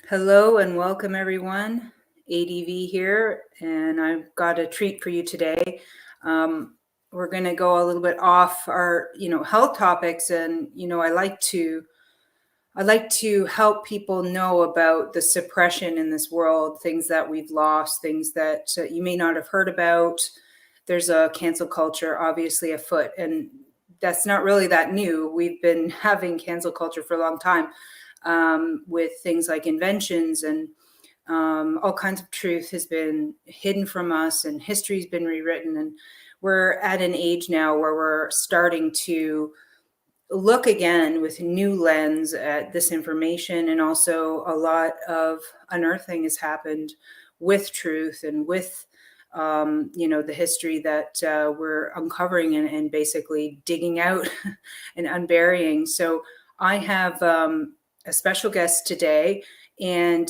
Hello and welcome everyone. ADV here, and I've got a treat for you today. We're going to go a little bit off our, health topics, and I like to help people know about the suppression in this world, things that we've lost, things that you may not have heard about. There's a cancel culture obviously afoot, and that's not really that new. We've been having cancel culture for a long time, with things like inventions and all kinds of truth has been hidden from us and history's been rewritten. And we're at an age now where we're starting to look again with a new lens at this information, and also a lot of unearthing has happened with truth and with the history that we're uncovering and basically digging out and unburying. So I have a special guest today, and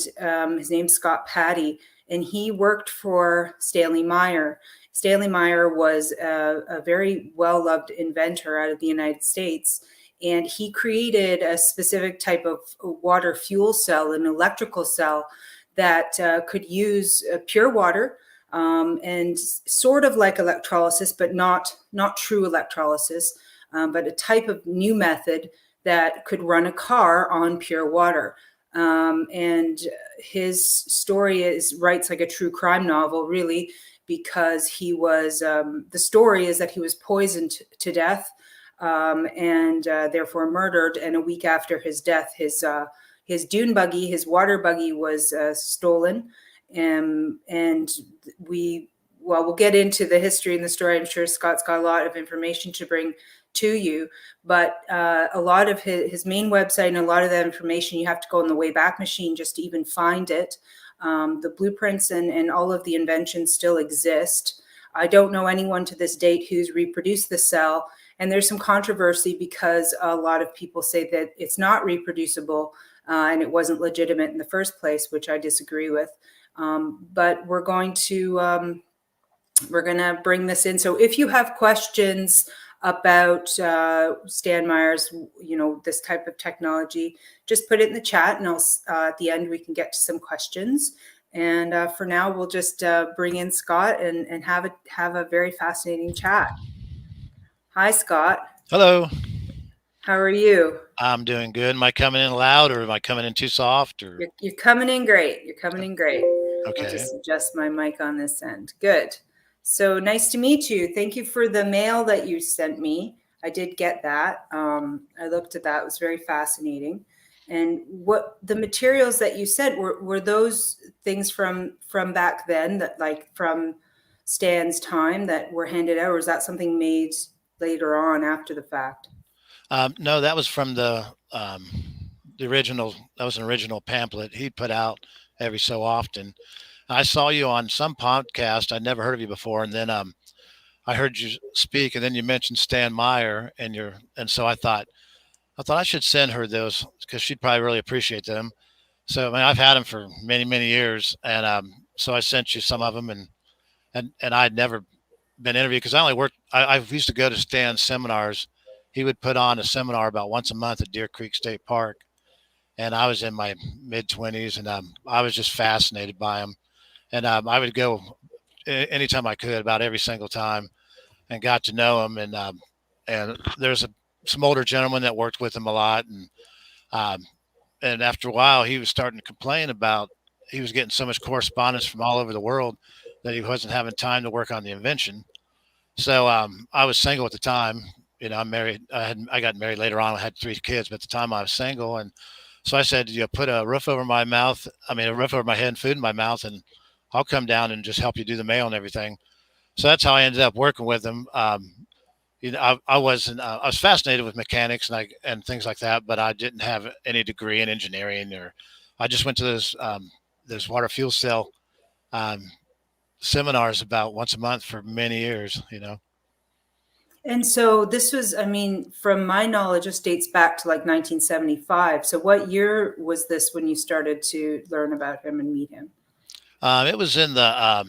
his name's Scott Patty, and he worked for Stanley Meyer. Stanley Meyer was a very well-loved inventor out of the United States, and he created a specific type of water fuel cell, an electrical cell that could use pure water, and sort of like electrolysis, but not true electrolysis, but a type of new method that could run a car on pure water. And his story writes like a true crime novel, really, because he was, the story is that he was poisoned to death, and therefore murdered. And a week after his death, his dune buggy, his water buggy, was stolen. And we'll get into the history and the story. I'm sure Scott's got a lot of information to bring to you, but a lot of his main website and a lot of that information, you have to go in the Wayback Machine just to even find it. The blueprints and all of the inventions still exist. I don't know anyone to this date who's reproduced the cell, and there's some controversy because a lot of people say that it's not reproducible, and it wasn't legitimate in the first place, which I disagree with. But we're going to bring this in. So if you have questions about Stan Meyer's, this type of technology, just put it in the chat, and I'll at the end we can get to some questions. And for now, we'll just bring in Scott and have a very fascinating chat. Hi, Scott. Hello. How are you? I'm doing good. Am I coming in loud or am I coming in too soft? Or You're coming in great. You're coming in great. I'll okay. just adjust my mic on this end. Good. So nice to meet you. Thank you for the mail that you sent me. I did get that. I looked at that. It was very fascinating. And what the materials that you sent were those things from back then, that like from Stan's time, that were handed out, or is that something made later on after the fact? No, that was from the original. That was an original pamphlet he put out every so often. I saw you on some podcast. I'd never heard of you before, and then I heard you speak, and then you mentioned Stan Meyer, and so I thought I should send her those because she'd probably really appreciate them. So I mean, I've had them for many many years, and so I sent you some of them, and I'd never been interviewed because I only worked. I used to go to Stan's seminars. He would put on a seminar about once a month at Deer Creek State Park, and I was in my mid 20s, and I was just fascinated by him. And I would go anytime I could, about every single time, and got to know him. And there's some older gentleman that worked with him a lot, um, and after a while, he was starting to complain about he was getting so much correspondence from all over the world that he wasn't having time to work on the invention. So I was single at the time. I'm married. I got married later on. I had 3 kids, but at the time I was single, and so I said, put a roof over my mouth. I mean, a roof over my head and food in my mouth, and I'll come down and just help you do the mail and everything. So that's how I ended up working with him. I was fascinated with mechanics and things like that, but I didn't have any degree in engineering, or I just went to those water fuel cell um, seminars about once a month for many years. And so this was, I mean, from my knowledge, this dates back to like 1975. So what year was this when you started to learn about him and meet him? It was in I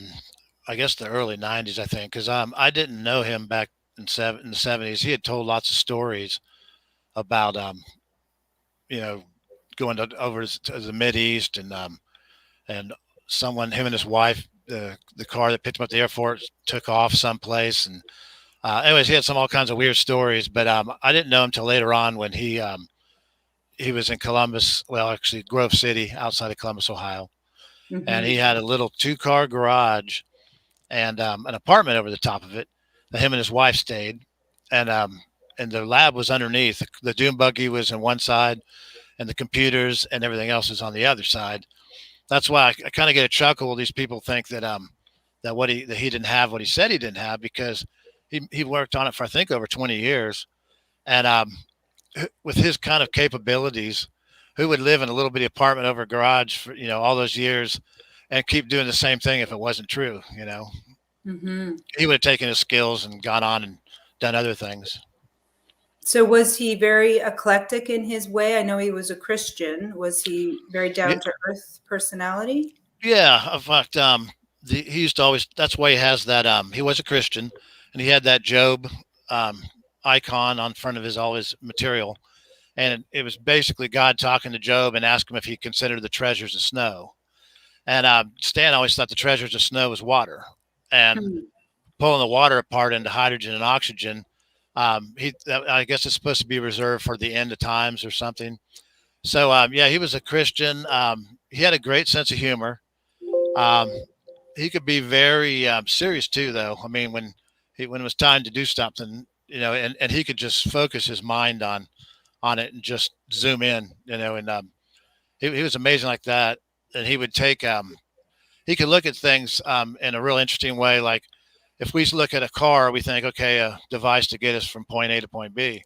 guess the early '90s, I think, because I didn't know him back in the '70s. He had told lots of stories about, you know, going over to the Mid East, and someone, him and his wife, the car that picked him up at the airport took off someplace, and anyways, he had all kinds of weird stories. But I didn't know him till later on when he was in Columbus, well, actually Grove City, outside of Columbus, Ohio, and Mm-hmm. he had a little 2-car garage and an apartment over the top of it that him and his wife stayed, and the lab was underneath. The dune buggy was on one side, and the computers and everything else is on the other side. That's why I kind of get a chuckle. These people think that he didn't have what he said he didn't have, because he worked on it for, I think, over 20 years, and with his kind of capabilities, who would live in a little bitty apartment over a garage for all those years and keep doing the same thing if it wasn't true? Mm-hmm. He would have taken his skills and gone on and done other things. So was he very eclectic in his way? I know he was a Christian. Was he very Yeah, down to earth personality? yeah. In fact, he used to always. That's why he has that. He was a Christian, and he had that Job um, icon on front of all his material, and it was basically God talking to Job and asking him if he considered the treasures of snow. And Stan always thought the treasures of snow was water, and Hmm. pulling the water apart into hydrogen and oxygen. I guess it's supposed to be reserved for the end of times or something. So yeah, he was a Christian. He had a great sense of humor. Um, he could be very serious too, though. I mean, when it was time to do something, and he could just focus his mind on it and just zoom in, and he was amazing like that. And he would take he could look at things in a real interesting way. Like if we look at a car, we think, okay, a device to get us from point A to point B.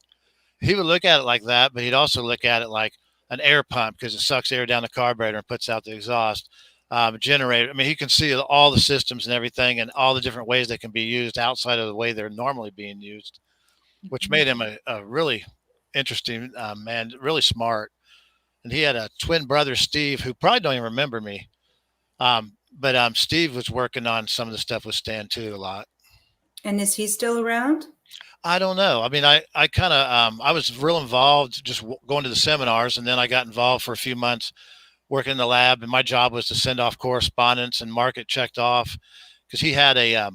He would look at it like that, but he'd also look at it like an air pump, because it sucks air down the carburetor and puts out the exhaust. Generator. I mean, he can see all the systems and everything, and all the different ways they can be used outside of the way they're normally being used, which made him a really interesting man, really smart. And he had a twin brother, Steve, who probably don't even remember me. But Steve was working on some of the stuff with Stan too a lot. And is he still around? I don't know. I mean, I kind of I was real involved, just going to the seminars, and then I got involved for a few months working in the lab, and my job was to send off correspondence and mark it checked off, because he had a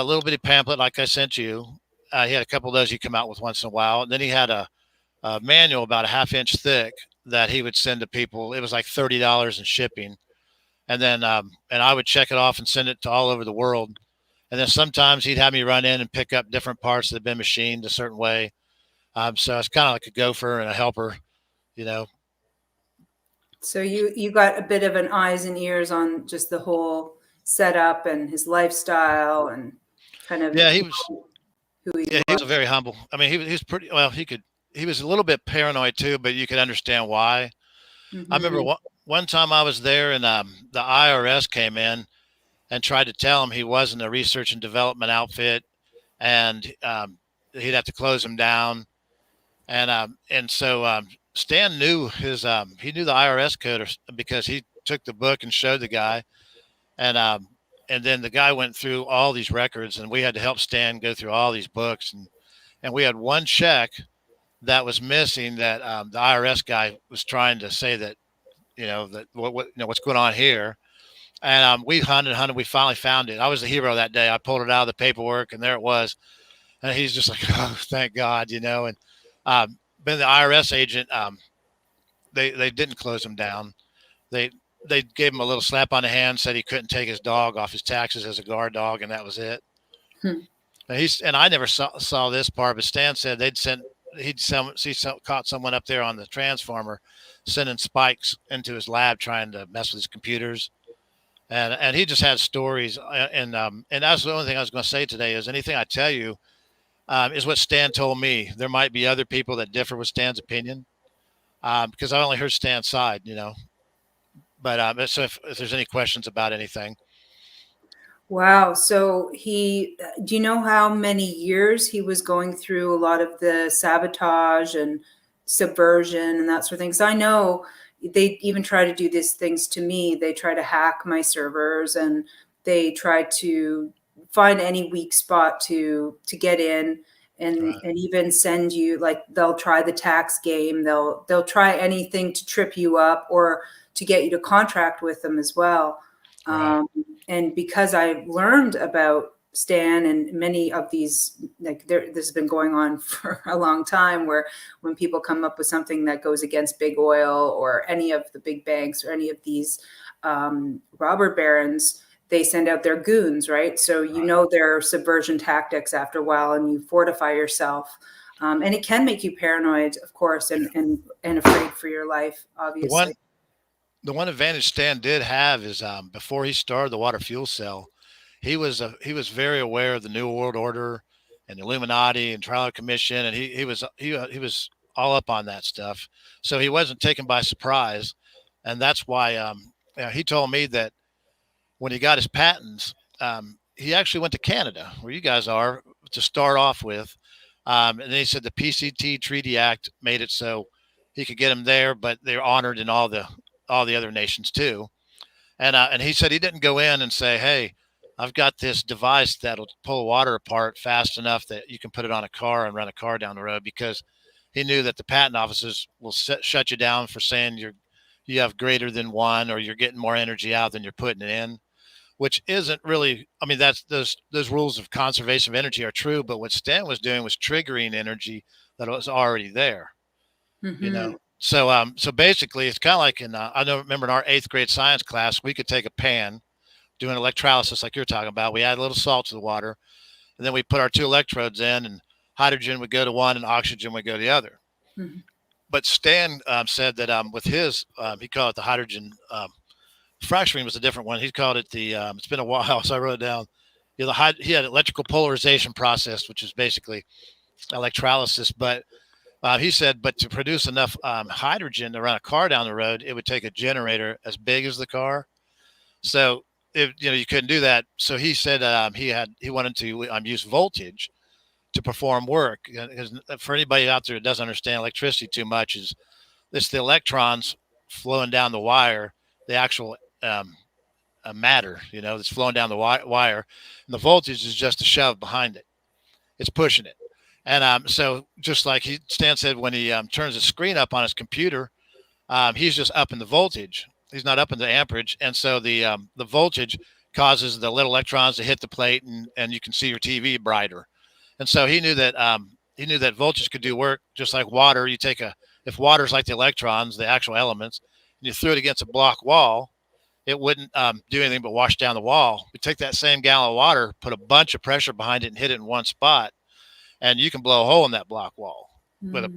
little bitty pamphlet like I sent you. He had a couple of those he'd come out with once in a while, and then he had a manual about a half-inch thick that he would send to people. It was like $30 in shipping, and then and I would check it off and send it to all over the world. And then sometimes he'd have me run in and pick up different parts that had been machined a certain way. So it's kind of like a gopher and a helper, you know. So you got a bit of an eyes and ears on just the whole setup and his lifestyle and kind of Yeah, he was. who he Yeah, he was was. very humble. I mean, he was pretty well. He was a little bit paranoid too, but you could understand why. I remember Mm-hmm. one time I was there, and the IRS came in and tried to tell him he wasn't a research and development outfit, and he'd have to close him down. And so Stan knew he knew the IRS code, because he took the book and showed the guy, and and then the guy went through all these records, and we had to help Stan go through all these books, and we had one check that was missing, that the IRS guy was trying to say that, that what's going on here. And we hunted, we finally found it. I was the hero that day. I pulled it out of the paperwork, and there it was. And he's just like, oh, thank God, and then the IRS agent, they didn't close him down. They they gave him a little slap on the hand, said he couldn't take his dog off his taxes as a guard dog, and that was it. Hmm. And I never saw this part, but Stan said caught someone up there on the transformer sending spikes into his lab trying to mess with his computers, and he just had stories, and that's the only thing I was going to say today is anything I tell you is what Stan told me. There might be other people that differ with Stan's opinion, because I only heard Stan's side, But so if there's any questions about anything. Wow. So do you know how many years he was going through a lot of the sabotage and subversion and that sort of thing? Because I know they even try to do these things to me. They try to hack my servers, and they try to find any weak spot to get in. and even send you, like, they'll try the tax game. They'll try anything to trip you up or to get you to contract with them as well. Right. And because I learned about Stan and many of these, like, this has been going on for a long time, where when people come up with something that goes against big oil or any of the big banks or any of these robber barons, they send out their goons, right? So you know their subversion tactics after a while, and you fortify yourself. And it can make you paranoid, of course, and afraid for your life, obviously. The one advantage Stan did have is before he started the water fuel cell, he was very aware of the New World Order and the Illuminati and Trial Commission, and he was all up on that stuff. So he wasn't taken by surprise, and that's why he told me that when he got his patents, he actually went to Canada, where you guys are, to start off with. And then he said the PCT Treaty Act made it so he could get them there, but they're honored in all the other nations too. And he said he didn't go in and say, "Hey, I've got this device that'll pull water apart fast enough that you can put it on a car and run a car down the road," because he knew that the patent offices will shut you down for saying you have greater than one, or you're getting more energy out than you're putting it in, which isn't really. I mean, that's those rules of conservation of energy are true, but what Stan was doing was triggering energy that was already there. You know. So basically, it's kind of like I remember in our 8th grade science class, we could take a pan, do an electrolysis like you're talking about. We add a little salt to the water, and then we put our 2 electrodes in, and hydrogen would go to one and oxygen would go to the other. But Stan said that with his, he called it the hydrogen fracturing was a different one. He called it the, it's been a while, so I wrote it down. You know, he had electrical polarization process, which is basically electrolysis. But he said, but to produce enough hydrogen to run a car down the road, it would take a generator as big as the car. So if you couldn't do that. So he said he wanted to use voltage to perform work. Because for anybody out there that doesn't understand electricity too much, is it's the electrons flowing down the wire, the actual matter, that's flowing down the wire, and the voltage is just a shove behind it. It's pushing it. And so just like Stan said, when he turns the screen up on his computer, he's just up in the voltage. He's not up in the amperage. And so the voltage causes the little electrons to hit the plate, and you can see your TV brighter. And so he knew that voltage could do work just like water. If water's like the electrons, the actual elements, and you threw it against a block wall, it wouldn't do anything but wash down the wall. We take that same gallon of water, put a bunch of pressure behind it, and hit it in one spot, and you can blow a hole in that block wall. But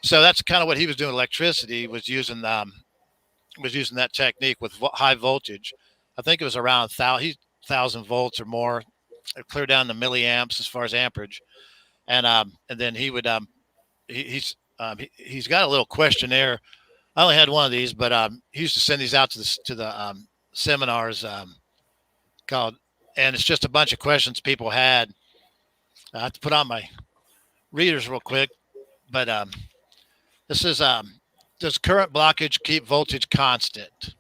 so that's kind of what he was doing. Electricity was using that technique with high voltage. I think it was around 1,000 volts or more, clear down to milliamps as far as amperage. And then he would he's got a little questionnaire. I only had one of these, but he used to send these out to the seminars called, and it's just a bunch of questions people had. I have to put on my readers real quick, but this is does current blockage keep voltage constant?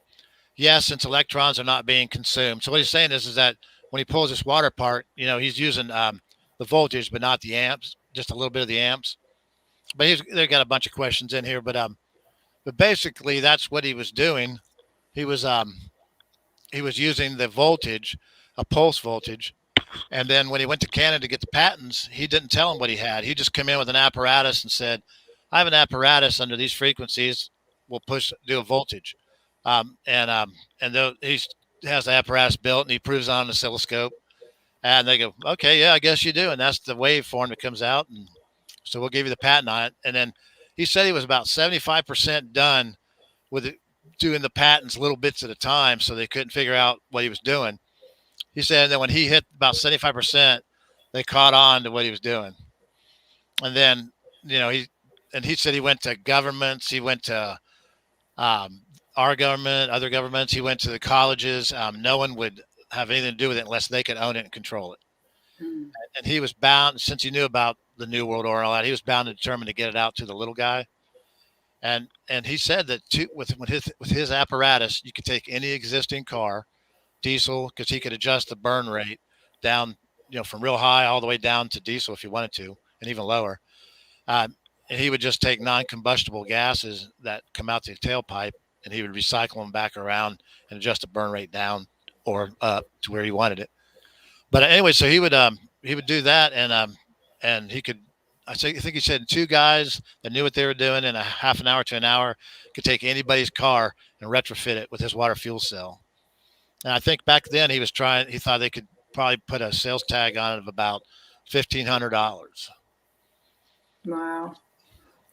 Yes, since electrons are not being consumed. So what he's saying is that when he pulls this water apart, he's using the voltage, but not the amps, just a little bit of the amps. But they've got a bunch of questions in here, but basically that's what he was doing. He was using the voltage, a pulse voltage. And then when he went to Canada to get the patents, he didn't tell him what he had. He just came in with an apparatus and said, "I have an apparatus under these frequencies. We'll do a voltage." He has the apparatus built, and he proves on an oscilloscope. And they go, "Okay, yeah, I guess you do." And that's the waveform that comes out. And so we'll give you the patent on it. And then he said he was about 75% done with it, doing the patents little bits at a time, so they couldn't figure out what he was doing. He said that when he hit about 75%, they caught on to what he was doing. And then, he said he went to governments. He went to our government, other governments. He went to the colleges. No one would have anything to do with it unless they could own it and control it. And he was bound, since he knew about the New World Order and all that, he was bound and determined to get it out to the little guy. And he said that with his apparatus, you could take any existing car, diesel, because he could adjust the burn rate down, from real high all the way down to diesel if you wanted to, and even lower. And he would just take non-combustible gases that come out the tailpipe, and he would recycle them back around and adjust the burn rate down or up to where he wanted it. But anyway, so he would do that, and he could. I think he said two guys that knew what they were doing in a half an hour to an hour could take anybody's car and retrofit it with his water fuel cell. And I think back then he thought they could probably put a sales tag on it of about $1,500. Wow.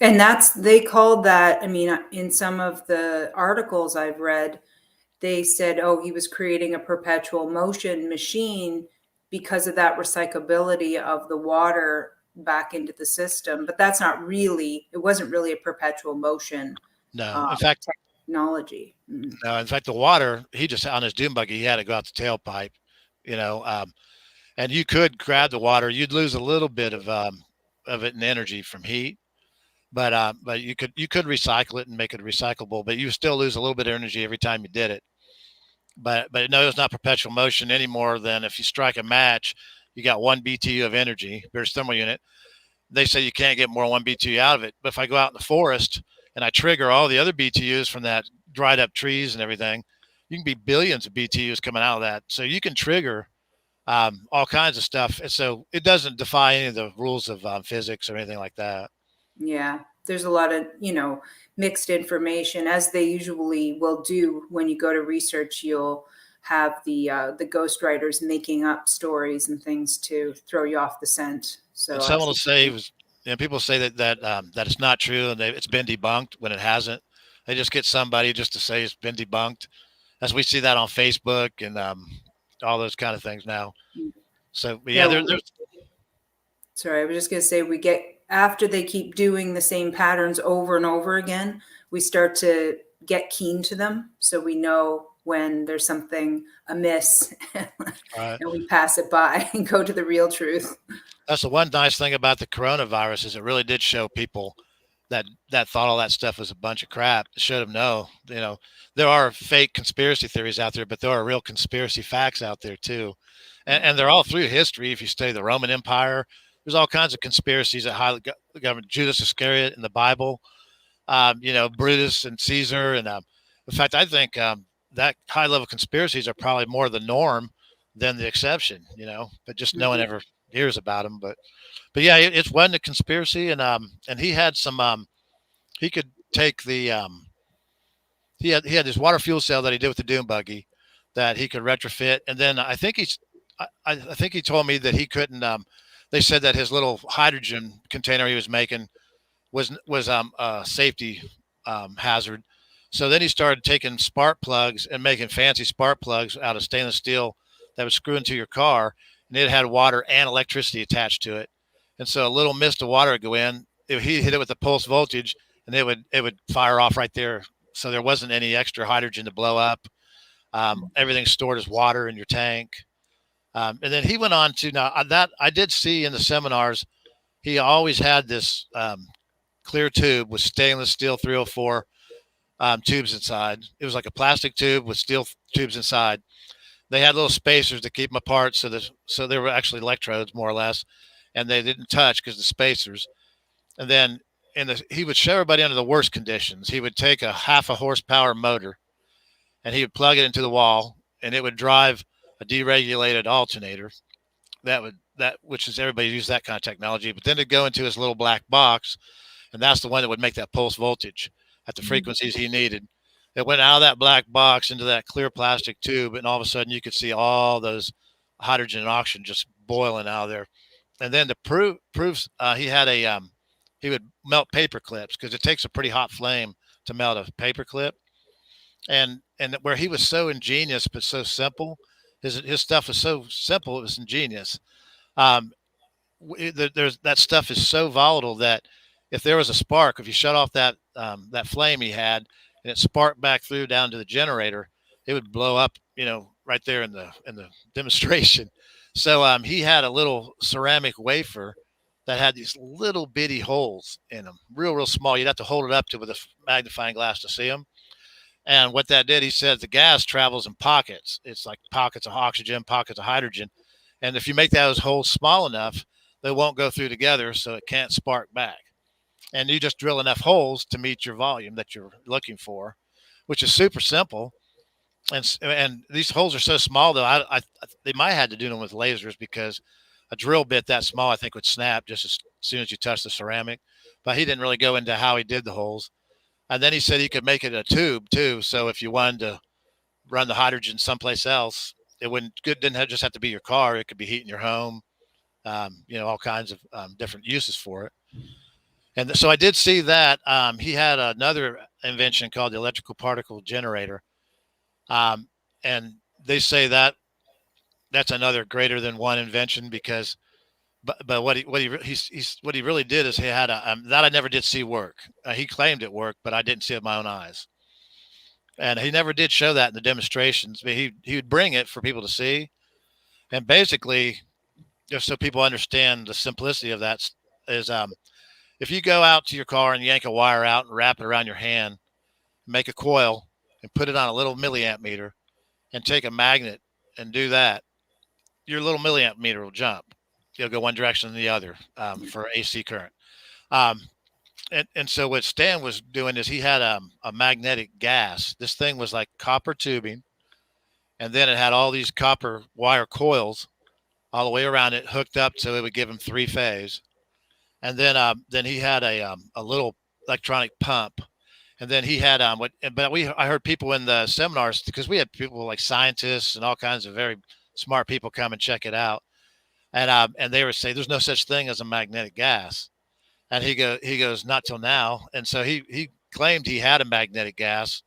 And they called that, I mean, in some of the articles I've read, they said, oh, he was creating a perpetual motion machine because of that recyclability of the water back into the system. But that's not really, it wasn't really a perpetual motion. No, in fact, technology. No, in fact, the water, he just, on his dune buggy, he had to go out the tailpipe, and you could grab the water. You'd lose a little bit of it in energy from heat, but you could recycle it and make it recyclable, but you still lose a little bit of energy every time you did it. But no, it's not perpetual motion any more than if you strike a match, you got 1 BTU of energy, British thermal unit. They say you can't get more than 1 BTU out of it. But if I go out in the forest and I trigger all the other BTUs from that dried up trees and everything, you can be billions of BTUs coming out of that. So you can trigger all kinds of stuff. And so it doesn't defy any of the rules of physics or anything like that. Yeah, there's a lot of, mixed information, as they usually will do when you go to research. You'll have the ghostwriters making up stories and things to throw you off the scent. So and someone will say, people say that it's not true and it's been debunked when it hasn't. They just get somebody just to say it's been debunked, as we see that on Facebook and all those kind of things now. So there's. Sorry, I was just going to say, after they keep doing the same patterns over and over again, we start to get keen to them. So we know when there's something amiss and we pass it by and go to the real truth. That's the one nice thing about the coronavirus is it really did show people that thought all that stuff was a bunch of crap. It showed them, no, there are fake conspiracy theories out there, but there are real conspiracy facts out there too. And they're all through history. If you study the Roman Empire, there's all kinds of conspiracies that highlight the government. Judas Iscariot in the Bible, Brutus and Caesar. And in fact, I think that high level conspiracies are probably more the norm than the exception, but just no one ever hears about them. But yeah, it's one a conspiracy. And he had some, he could take the, he had this water fuel cell that he did with the dune buggy that he could retrofit. And then I think he told me that he couldn't, they said that his little hydrogen container he was making was a safety hazard. So then he started taking spark plugs and making fancy spark plugs out of stainless steel that would screw into your car, and it had water and electricity attached to it. And so a little mist of water would go in. He hit it with the pulse voltage, and it would fire off right there. So there wasn't any extra hydrogen to blow up. Everything's stored as water in your tank. And then he went on to, now that I did see in the seminars, he always had this clear tube with stainless steel 304 tubes inside. It was like a plastic tube with steel tubes inside. They had little spacers to keep them apart. So they were actually electrodes more or less, and they didn't touch because the spacers. And then he would show everybody under the worst conditions. He would take a half a horsepower motor and he would plug it into the wall, and it would drive a deregulated alternator which is everybody uses that kind of technology, but then it'd go into his little black box, and that's the one that would make that pulse voltage at the frequencies he needed. It went out of that black box into that clear plastic tube, and all of a sudden you could see all those hydrogen and oxygen just boiling out of there. And then to proofs, he would melt paper clips, because it takes a pretty hot flame to melt a paper clip. And where he was so ingenious but so simple, his stuff was so simple, it was ingenious. That stuff is so volatile that if there was a spark, if you shut off that flame he had and it sparked back through down to the generator, it would blow up, right there in the demonstration. So he had a little ceramic wafer that had these little bitty holes in them, real small. You'd have to hold it up with a magnifying glass to see them. And what that did, he said, the gas travels in pockets. It's like pockets of oxygen, pockets of hydrogen. And if you make those holes small enough, they won't go through together, so it can't spark back. And you just drill enough holes to meet your volume that you're looking for, which is super simple. And these holes are so small though. They might have had to do them with lasers because a drill bit that small I think would snap just as soon as you touch the ceramic. But he didn't really go into how he did the holes. And then he said he could make it a tube too. So if you wanted to run the hydrogen someplace else, it didn't just have to be your car. It could be heating your home. All kinds of different uses for it. And so I did see that. He had another invention called the electrical particle generator. And they say that that's another greater than one invention because, but what he really did is he had that I never did see work. He claimed it worked, but I didn't see it with my own eyes. And he never did show that in the demonstrations. But he would bring it for people to see. And basically, just so people understand the simplicity of that is, if you go out to your car and yank a wire out and wrap it around your hand, make a coil and put it on a little milliamp meter and take a magnet and do that, your little milliamp meter will jump. You'll go one direction or the other for AC current. And so what Stan was doing is he had a magnetic gas. This thing was like copper tubing, and then it had all these copper wire coils all the way around it hooked up so it would give him three phase. And then he had a little electronic pump. And then he had I heard people in the seminars, because we had people like scientists and all kinds of very smart people come and check it out. And they would say, there's no such thing as a magnetic gas. And he goes, not till now. And so he claimed he had a magnetic gas,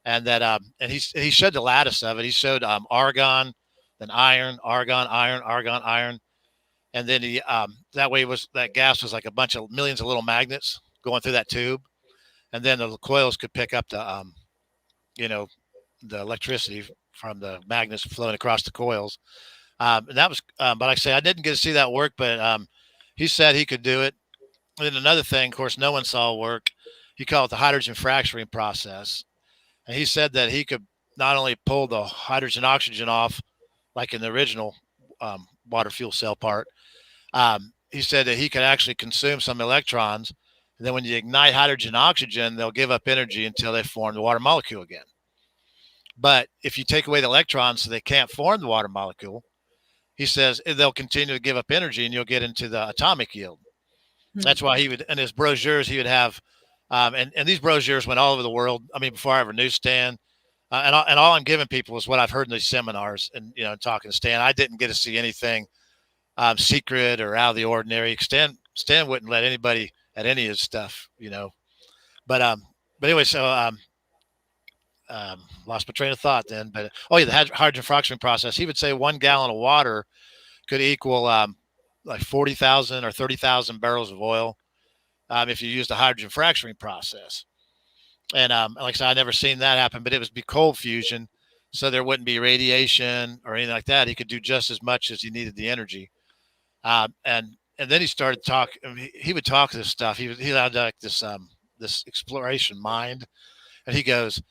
and that, and he showed the lattice of it. He showed argon, then iron, argon, iron, argon, iron. And then that gas was like a bunch of millions of little magnets going through that tube. And then the coils could pick up the electricity from the magnets flowing across the coils. And that was, but like I say, I didn't get to see that work, but he said he could do it. And then another thing, of course, no one saw work. He called it the hydrogen fracturing process. And he said that he could not only pull the hydrogen oxygen off, like in the original water fuel cell part, he said that he could actually consume some electrons. And then when you ignite hydrogen oxygen, they'll give up energy until they form the water molecule again. But if you take away the electrons so they can't form the water molecule, he says they'll continue to give up energy and you'll get into the atomic yield. That's why he would, in his brochures, he would have, and these brochures went all over the world. I mean, before I ever knew Stan, and all I'm giving people is what I've heard in these seminars and, talking to Stan. I didn't get to see anything secret or out of the ordinary. Stan wouldn't let anybody at any of his stuff, but anyway, so, lost my train of thought then, but, the hydrogen fracturing process, he would say 1 gallon of water could equal, like 40,000 or 30,000 barrels of oil if you use the hydrogen fracturing process. And like I said, I never seen that happen, but it would be cold fusion, so there wouldn't be radiation or anything like that. He could do just as much as he needed the energy. And then he started talking. He would talk this stuff. He had like this exploration mind, and he says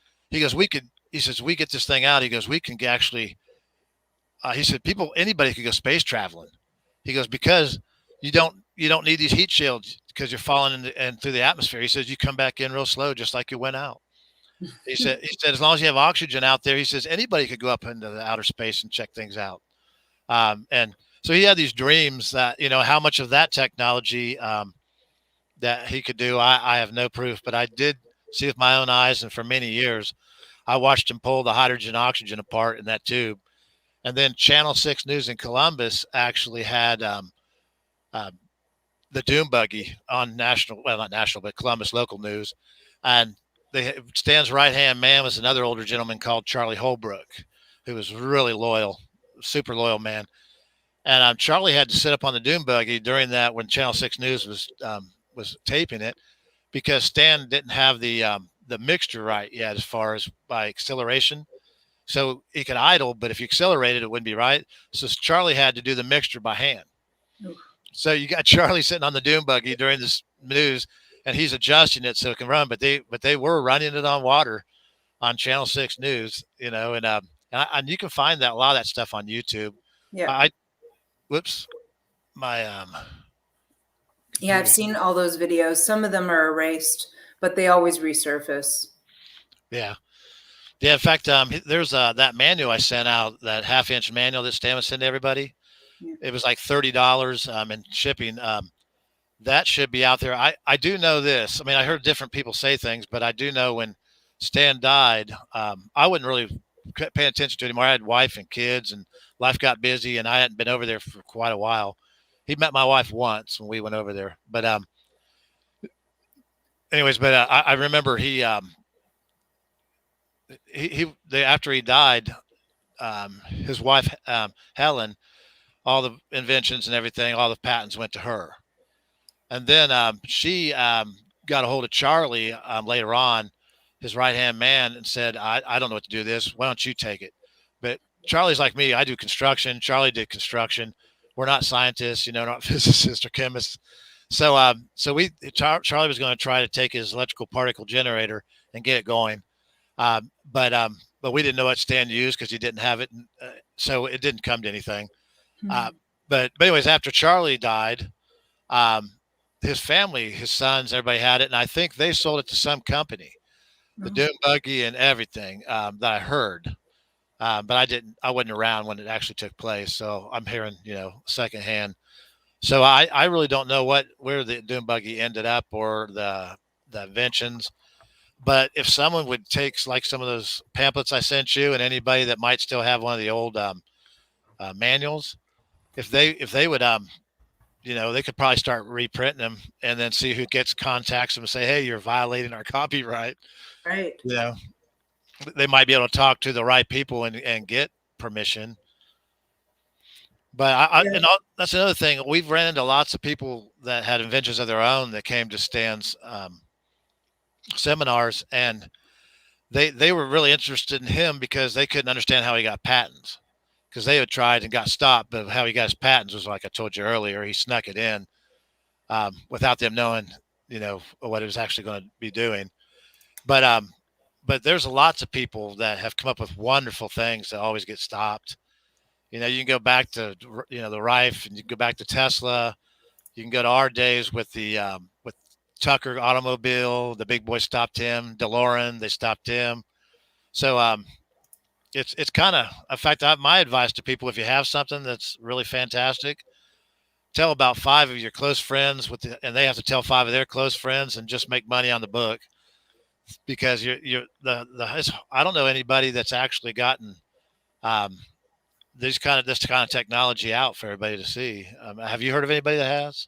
we get this thing out. He goes, we can actually. He said anybody could go space traveling. He goes, because you don't need these heat shields because you're falling in through the atmosphere. He says you come back in real slow, just like you went out. He said as long as you have oxygen out there, he says anybody could go up into the outer space and check things out. And so he had these dreams that, how much of that technology that he could do, I have no proof, but I did see with my own eyes. And for many years, I watched him pull the hydrogen oxygen apart in that tube. And then Channel 6 News in Columbus actually had the Dune Buggy on not national, but Columbus local news. And Stan's right-hand man was another older gentleman called Charlie Holbrook, who was really loyal, super loyal man. And Charlie had to sit up on the Dune Buggy during that when Channel 6 News was taping it, because Stan didn't have the mixture right yet as far as by acceleration. So he could idle, but if you accelerated, it wouldn't be right. So Charlie had to do the mixture by hand. Oof. So you got Charlie sitting on the Dune Buggy during this news, and he's adjusting it so it can run. But they were running it on water on Channel 6 News, and you can find a lot of that stuff on YouTube. Yeah. Whoops, my Yeah, I've seen all those videos. Some of them are erased, but they always resurface. Yeah. Yeah. In fact, there's that manual I sent out, that half-inch manual that Stan was sending to everybody. Yeah. It was like $30 in shipping. That should be out there. I do know this. I mean, I heard different people say things, but I do know when Stan died, I wasn't really paying attention to it anymore. I had wife and kids, and life got busy, and I hadn't been over there for quite a while. He met my wife once when we went over there, but anyways, but I remember after he died, his wife Helen, all the inventions and everything, all the patents went to her. And then she got a hold of Charlie later on, his right hand man, and said, I don't know what to do with this. Why don't you take it? But Charlie's like me. I do construction. Charlie did construction. We're not scientists, not physicists or chemists. So Charlie was going to try to take his electrical particle generator and get it going. But we didn't know what Stan used because he didn't have it. And, so it didn't come to anything. But anyways, after Charlie died, his family, his sons, everybody had it, and I think they sold it to some company, the Dune Buggy and everything that I heard. But I wasn't around when it actually took place, so I'm hearing, secondhand. So I really don't know where the Dune Buggy ended up or the inventions. But if someone would take like some of those pamphlets I sent you, and anybody that might still have one of the old manuals, if they would they could probably start reprinting them and then see who contacts them and say, hey, you're violating our copyright. Right. They might be able to talk to the right people and get permission. But that's another thing. We've ran into lots of people that had inventions of their own that came to Stan's seminars, and they were really interested in him because they couldn't understand how he got patents, because they had tried and got stopped. But how he got his patents was, like I told you earlier, he snuck it in without them knowing, what it was actually going to be doing. But there's lots of people that have come up with wonderful things that always get stopped. You can go back to, the Rife, and you can go back to Tesla. You can go to our days with with Tucker automobile. The big boy stopped him. DeLorean, they stopped him. So it's kind of, in fact, my advice to people, if you have something that's really fantastic, tell about 5 of your close friends and they have to tell 5 of their close friends, and just make money on the book. Because I don't know anybody that's actually gotten this kind of technology out for everybody to see. Have you heard of anybody that has?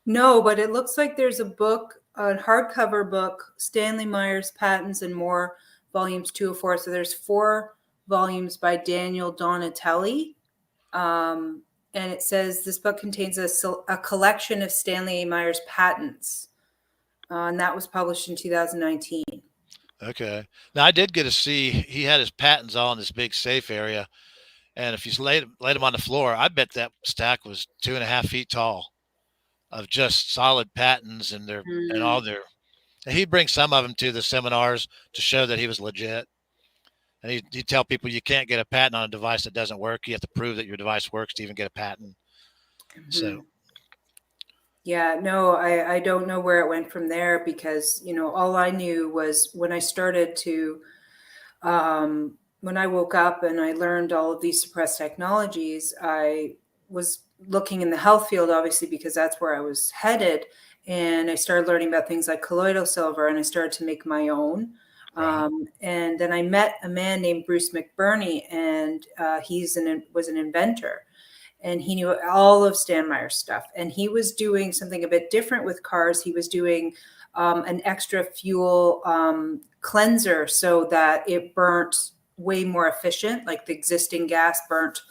No, but it looks like there's a book, a hardcover book, Stanley Meyer's Patents and More, volumes 204. So there's 4 volumes by Daniel Donatelli. And it says this book contains a collection of Stanley Meyer's patents. And that was published in 2019. Okay. Now I did get to see, he had his patents all in this big safe area. And if you laid them on the floor, I bet that stack was 2.5 feet tall of just solid patents and all their. And he'd bring some of them to the seminars to show that he was legit. And he'd tell people, you can't get a patent on a device that doesn't work. You have to prove that your device works to even get a patent. So. Yeah, no, I don't know where it went from there, because, all I knew was when I started to, when I woke up and I learned all of these suppressed technologies, I was looking in the health field, obviously, because that's where I was headed. And I started learning about things like colloidal silver, and I started to make my own. Right. And then I met a man named Bruce McBurney, and was an inventor. And he knew all of Stan Meyer's stuff. And he was doing something a bit different with cars. He was doing an extra fuel cleanser so that it burnt way more efficient, like the existing gas burnt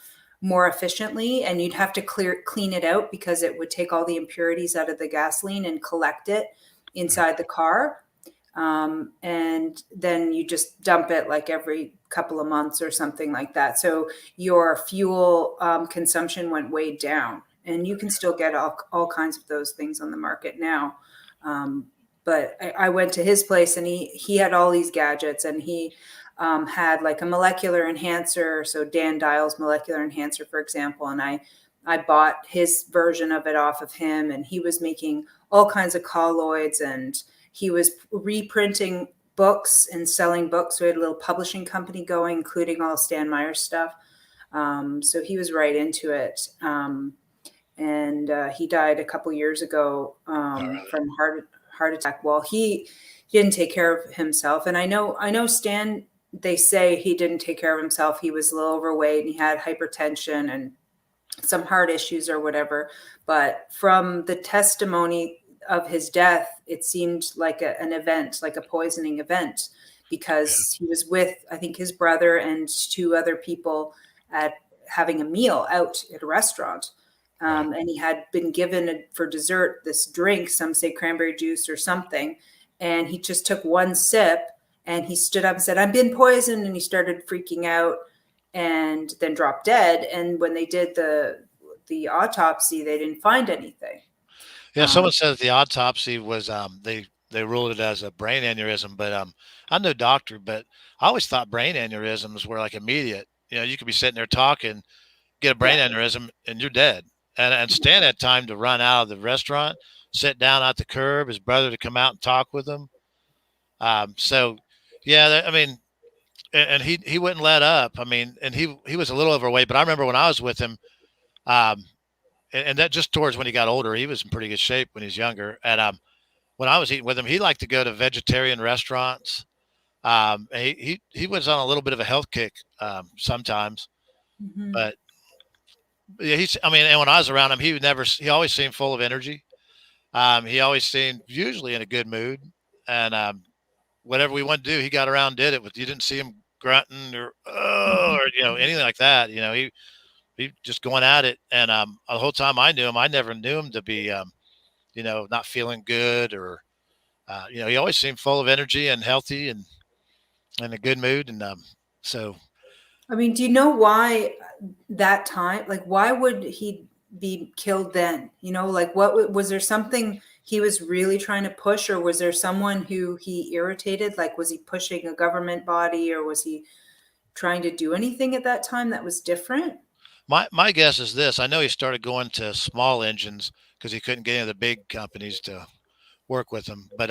more efficiently. And you'd have to clean it out, because it would take all the impurities out of the gasoline and collect it inside the car. And then you just dump it like every couple of months or something like that. So your fuel consumption went way down, and you can still get all kinds of those things on the market now. But I went to his place, and he had all these gadgets, and he had like a molecular enhancer. So Dan Dial's molecular enhancer, for example. And I I bought his version of it off of him, and he was making all kinds of colloids, and he was reprinting books and selling books. We had a little publishing company going, including all Stan Meyer stuff. So he was right into it. And he died a couple years ago from heart attack. Well, he didn't take care of himself, and I know Stan. They say he didn't take care of himself. He was a little overweight, and he had hypertension and some heart issues or whatever. But from the testimony of his death, it seemed like an event, like a poisoning event, because he was with, I think, his brother and two other people at having a meal out at a restaurant. And he had been given for dessert this drink, some say cranberry juice or something. And he just took one sip and he stood up and said, "I've been poisoned." And he started freaking out and then dropped dead. And when they did the autopsy, they didn't find anything. Yeah, someone said the autopsy was they ruled it as a brain aneurysm, but I'm no doctor, but I always thought brain aneurysms were like immediate. You know, you could be sitting there talking, get a brain aneurysm, and you're dead. And Stan had time to run out of the restaurant, sit down at the curb, his brother to come out and talk with him. So, yeah, I mean, and he wouldn't let up. I mean, and he was a little overweight, but I remember when I was with him, and that just towards when he got older, he was in pretty good shape when he was younger. And when I was eating with him, he liked to go to vegetarian restaurants. He was on a little bit of a health kick sometimes, but yeah, I mean, and when I was around him, he always seemed full of energy. He always seemed usually in a good mood, and whatever we wanted to do, he got around, did it. You didn't see him grunting or anything like that. You know, he just going at it. And the whole time I knew him, I never knew him to be not feeling good or he always seemed full of energy and healthy and in a good mood. And so. I mean, do you know why that time, like, why would he be killed then? You know, like, what was there something he was really trying to push, or was there someone who he irritated? Like, was he pushing a government body, or was he trying to do anything at that time that was different? My guess is this. I know he started going to small engines because he couldn't get any of the big companies to work with him. But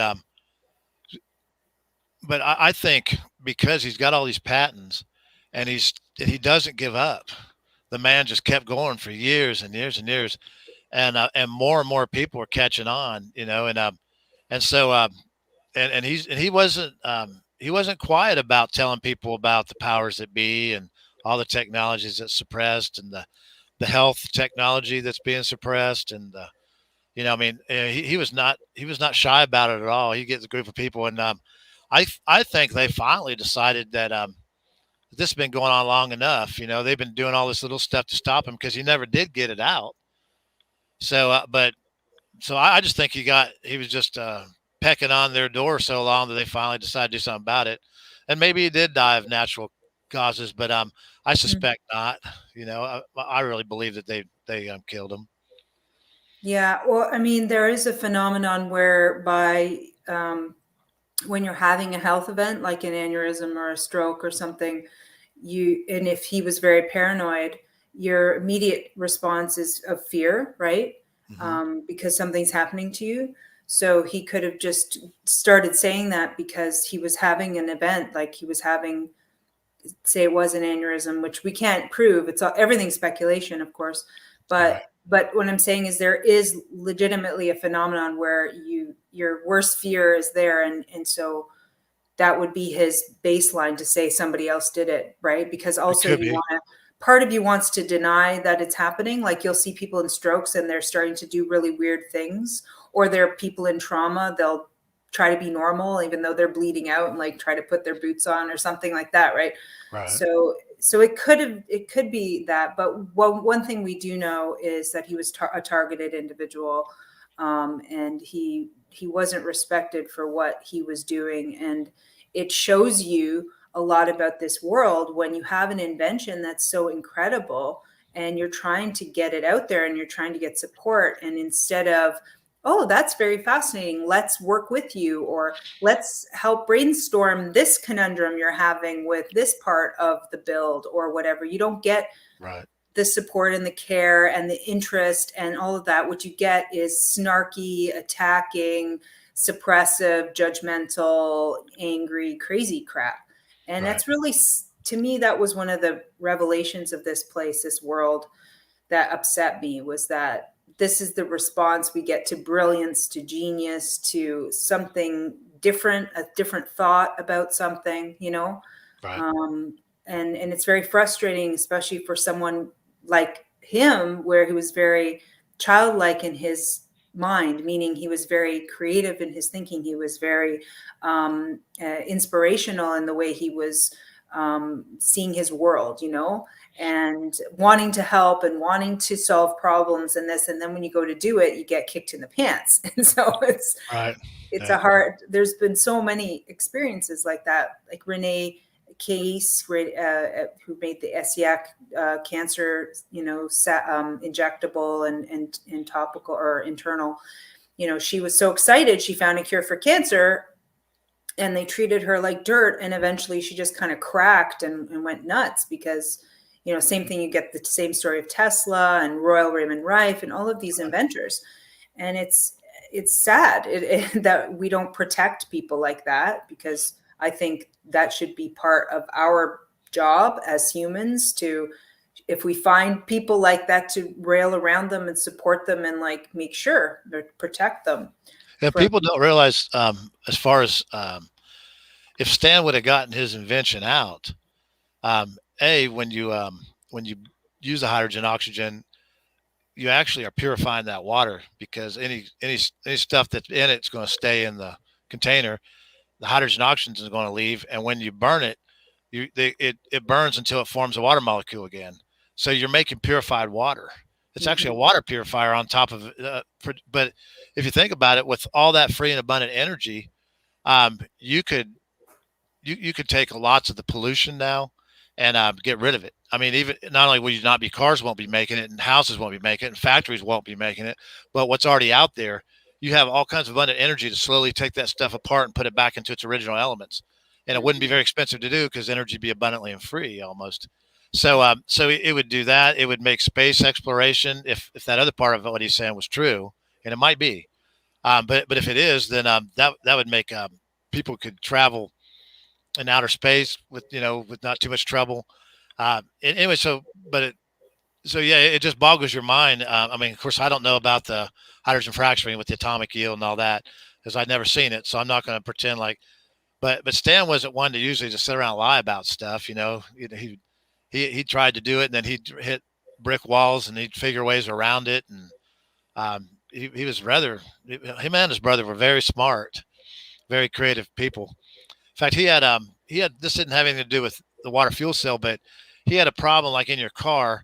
I think because he's got all these patents and he doesn't give up. The man just kept going for years and years and years, and more people were catching on, and so he wasn't quiet about telling people about the powers that be and all the technologies that's suppressed and the health technology that's being suppressed. And he was not shy about it at all. He gets a group of people, and I think they finally decided that this has been going on long enough. They've been doing all this little stuff to stop him because he never did get it out. So I just think he was just pecking on their door so long that they finally decided to do something about it. And maybe he did die of natural causes, but I suspect not. I really believe that they killed him. Yeah, well, I mean, there is a phenomenon whereby when you're having a health event like an aneurysm or a stroke or something, and if he was very paranoid, your immediate response is of fear, right? Because something's happening to you. So he could have just started saying that because he was having an event, like he was having, say it was an aneurysm, which we can't prove. Everything's speculation, of course. But what I'm saying is there is legitimately a phenomenon where your worst fear is there. And so that would be his baseline to say somebody else did it, right? Because also part of you wants to deny that it's happening. Like you'll see people in strokes and they're starting to do really weird things, or there are people in trauma, they'll try to be normal even though they're bleeding out and like try to put their boots on or something like that, right? So it could be that, but one thing we do know is that he was a targeted individual, and he wasn't respected for what he was doing. And it shows you a lot about this world when you have an invention that's so incredible and you're trying to get it out there and you're trying to get support, and instead of, oh, that's very fascinating, let's work with you, or let's help brainstorm this conundrum you're having with this part of the build or whatever. You don't get the support and the care and the interest and all of that, what you get is snarky, attacking, suppressive, judgmental, angry, crazy crap. And Right. that's really, to me, that was one of the revelations of this place, this world, that upset me, was that this is the response we get to brilliance, to genius, to something different, a different thought about something, you know? Right. Um, and it's very frustrating, especially for someone like him, where he was very childlike in his mind, meaning he was very creative in his thinking. He was very inspirational in the way he was seeing his world, you know, and wanting to help and wanting to solve problems and this. And then when you go to do it, you get kicked in the pants. And so Right. it's Yeah. a hard, there's been so many experiences like that, like Renee Case, who made the SEAC cancer, you know, injectable and topical or internal. You know, she was so excited she found a cure for cancer, and they treated her like dirt, and eventually she just kind of cracked and went nuts because, you know, same thing, you get the same story of Tesla and Royal Raymond Rife and all of these inventors. And it's sad that we don't protect people like that, because I think that should be part of our job as humans to, if we find people like that, to rail around them and support them and like make sure to protect them Yeah, from. people don't realize, as far as, if Stan would have gotten his invention out, when you use the hydrogen oxygen, you actually are purifying that water, because any stuff that's in it's going to stay in the container. The hydrogen oxygen is going to leave, and when you burn it, it burns until it forms a water molecule again. So you're making purified water. It's actually a water purifier on top of it. But if you think about it, with all that free and abundant energy, you could you could take lots of the pollution now and get rid of it. I mean, even not only will you not be, cars won't be making it, and houses won't be making it, and factories won't be making it, but what's already out there, you have all kinds of abundant energy to slowly take that stuff apart and put it back into its original elements. And it wouldn't be very expensive to do, because energy would be abundantly and free almost. So, so it would do that. It would make space exploration, if that other part of what he's saying was true, and it might be. But if it is, then that would make, people could travel in outer space with, with not too much trouble. Anyway, so yeah, it just boggles your mind. I mean, of course, I don't know about the hydrogen fracturing with the atomic yield and all that, because I've never seen it, so I'm not going to pretend like. But Stan wasn't one to usually just sit around and lie about stuff. He tried to do it, and then he'd hit brick walls, and he'd figure ways around it. And he was rather, him and his brother were very smart, very creative people. In fact, he had this didn't have anything to do with the water fuel cell, but he had a problem, like in your car.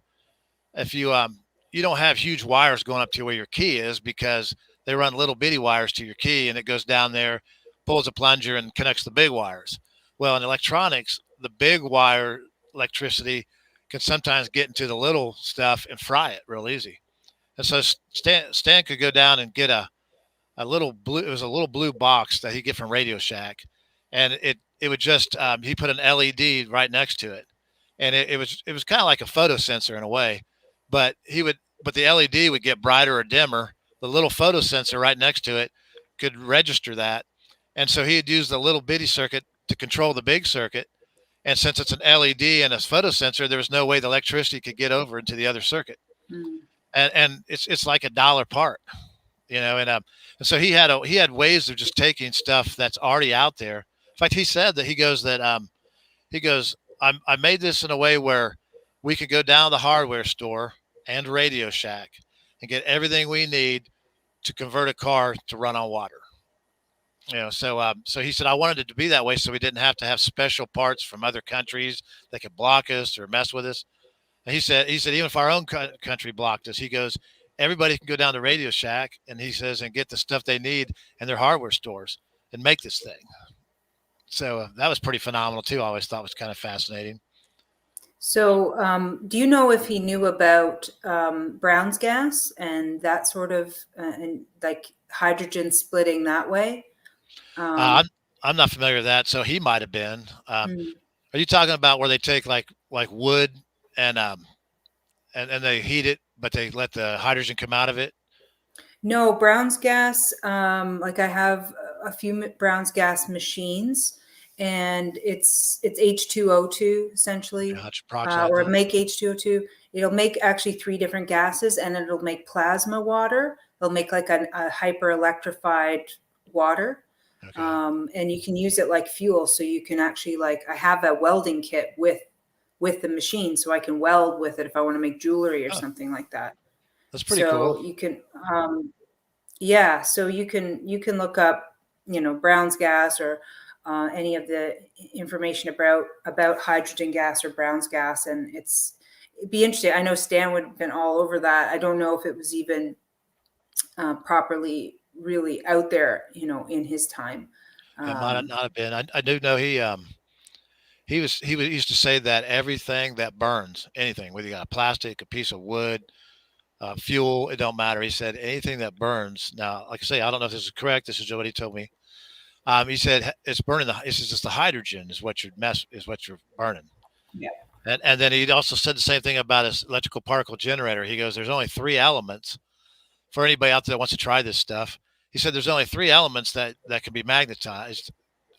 If you don't have huge wires going up to where your key is, because they run little bitty wires to your key, and it goes down there, pulls a plunger, and connects the big wires. Well, in electronics, the big wire electricity can sometimes get into the little stuff and fry it real easy. And so Stan could go down and get a little blue. It was a little blue box that he get from Radio Shack, and it would just, he put an LED right next to it, and it was kind of like a photo sensor in a way, but the LED would get brighter or dimmer. The little photo sensor right next to it could register that, and so he'd use the little bitty circuit to control the big circuit. And since it's an LED and a photo sensor, there was no way the electricity could get over into the other circuit, and it's like a dollar part. And so he had ways of just taking stuff that's already out there. In fact, he said that he goes, I made this in a way where we could go down to the hardware store and Radio Shack and get everything we need to convert a car to run on water. So he said, I wanted it to be that way, so we didn't have to have special parts from other countries that could block us or mess with us. And he said, even if our own country blocked us, he goes, everybody can go down to Radio Shack, and he says, and get the stuff they need in their hardware stores and make this thing. So that was pretty phenomenal too. I always thought was kind of fascinating. So, do you know if he knew about Brown's gas and that sort of, and like hydrogen splitting that way? I'm not familiar with that, so he might have been. Are you talking about where they take like wood and and they heat it, but they let the hydrogen come out of it. No, Brown's gas, like I have a few Brown's gas machines, and it's H2O2 essentially, Gotcha, or peroxide. make H2O2. It'll make actually three different gases, and it'll make plasma water. It'll make like a hyper electrified water. Okay. And you can use it like fuel. So you can actually, like, I have a welding kit with the machine, so I can weld with it if I want to make jewelry or Oh, something like that. that's pretty So cool. you can, yeah, so you can look up, Brown's gas, or any of the information about hydrogen gas or Brown's gas, and it'd be interesting. I know Stan would have been all over that. I don't know if it was even properly really out there, in his time. It might Um, not have been. I do know he used to say that everything that burns, anything, whether you got a plastic, a piece of wood, fuel, it don't matter. He said anything that burns. Now, like I say, I don't know if this is correct. This is what he told me. He said it's burning it's just the hydrogen is what you're burning. yeah. And then he also said the same thing about his electrical particle generator. He goes, there's only three elements for anybody out there that wants to try this stuff. He said there's only three elements that can be magnetized,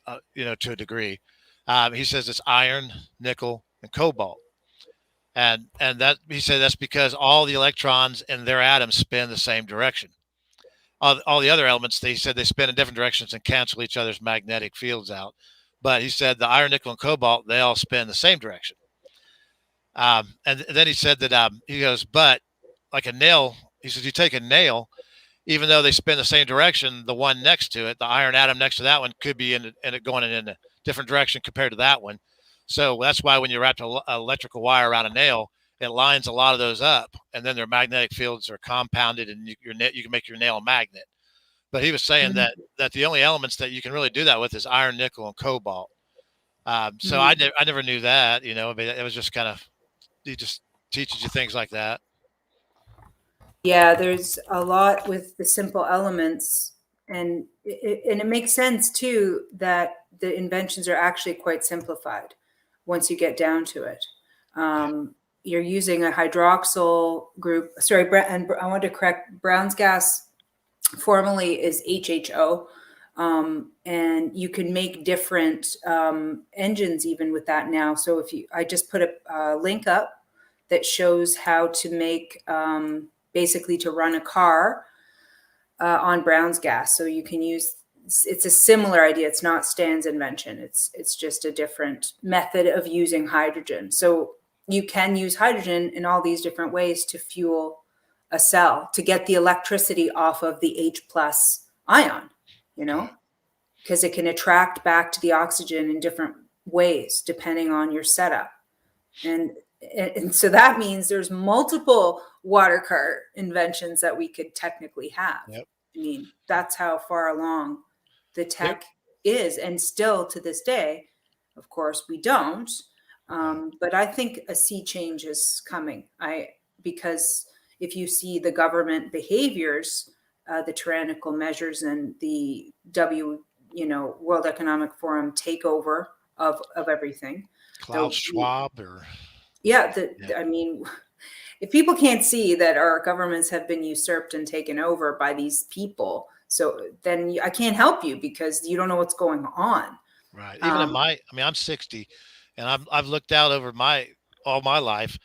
to a degree. He says it's iron, nickel, and cobalt. And that he said that's because all the electrons in their atoms spin the same direction. All the other elements, they said they spin in different directions and cancel each other's magnetic fields out. But he said the iron, nickel, and cobalt, they all spin the same direction. And then he said that he goes, but like a nail, he says you take a nail, even though they spin the same direction, the one next to it, the iron atom next to that one, could be in it going in a different direction compared to that one. So that's why when you wrap an electrical wire around a nail, it lines a lot of those up, and then their magnetic fields are compounded, and you can make your nail a magnet. But he was saying Mhm. that the only elements that you can really do that with is iron, nickel, and cobalt. So Mhm. I never knew that, but it was just kind of, he just teaches you things like that. Yeah, there's a lot with the simple elements, and it makes sense too that the inventions are actually quite simplified once you get down to it. Yeah. You're using a hydroxyl group. Sorry, and I want to correct. Brown's gas formally is HHO, and you can make different engines even with that now. So I just put a link up that shows how to make. Basically to run a car on Brown's gas. So you can use, it's a similar idea. It's not Stan's invention. It's just a different method of using hydrogen. So you can use hydrogen in all these different ways to fuel a cell, to get the electricity off of the H plus ion, Okay. because it can attract back to the oxygen in different ways depending on your setup. And so that means there's multiple water cart inventions that we could technically have. Yep. I mean, that's how far along the There, tech is. And still to this day, of course, we don't. yeah. But I think a sea change is coming. Because if you see the government behaviors, the tyrannical measures, and the World Economic Forum takeover of everything. Klaus The Schwab or Yeah, yeah. I mean, if people can't see that our governments have been usurped and taken over by these people, so then I can't help you because you don't know what's going on. Right. Even Um, I'm 60, and I've looked out over all my life.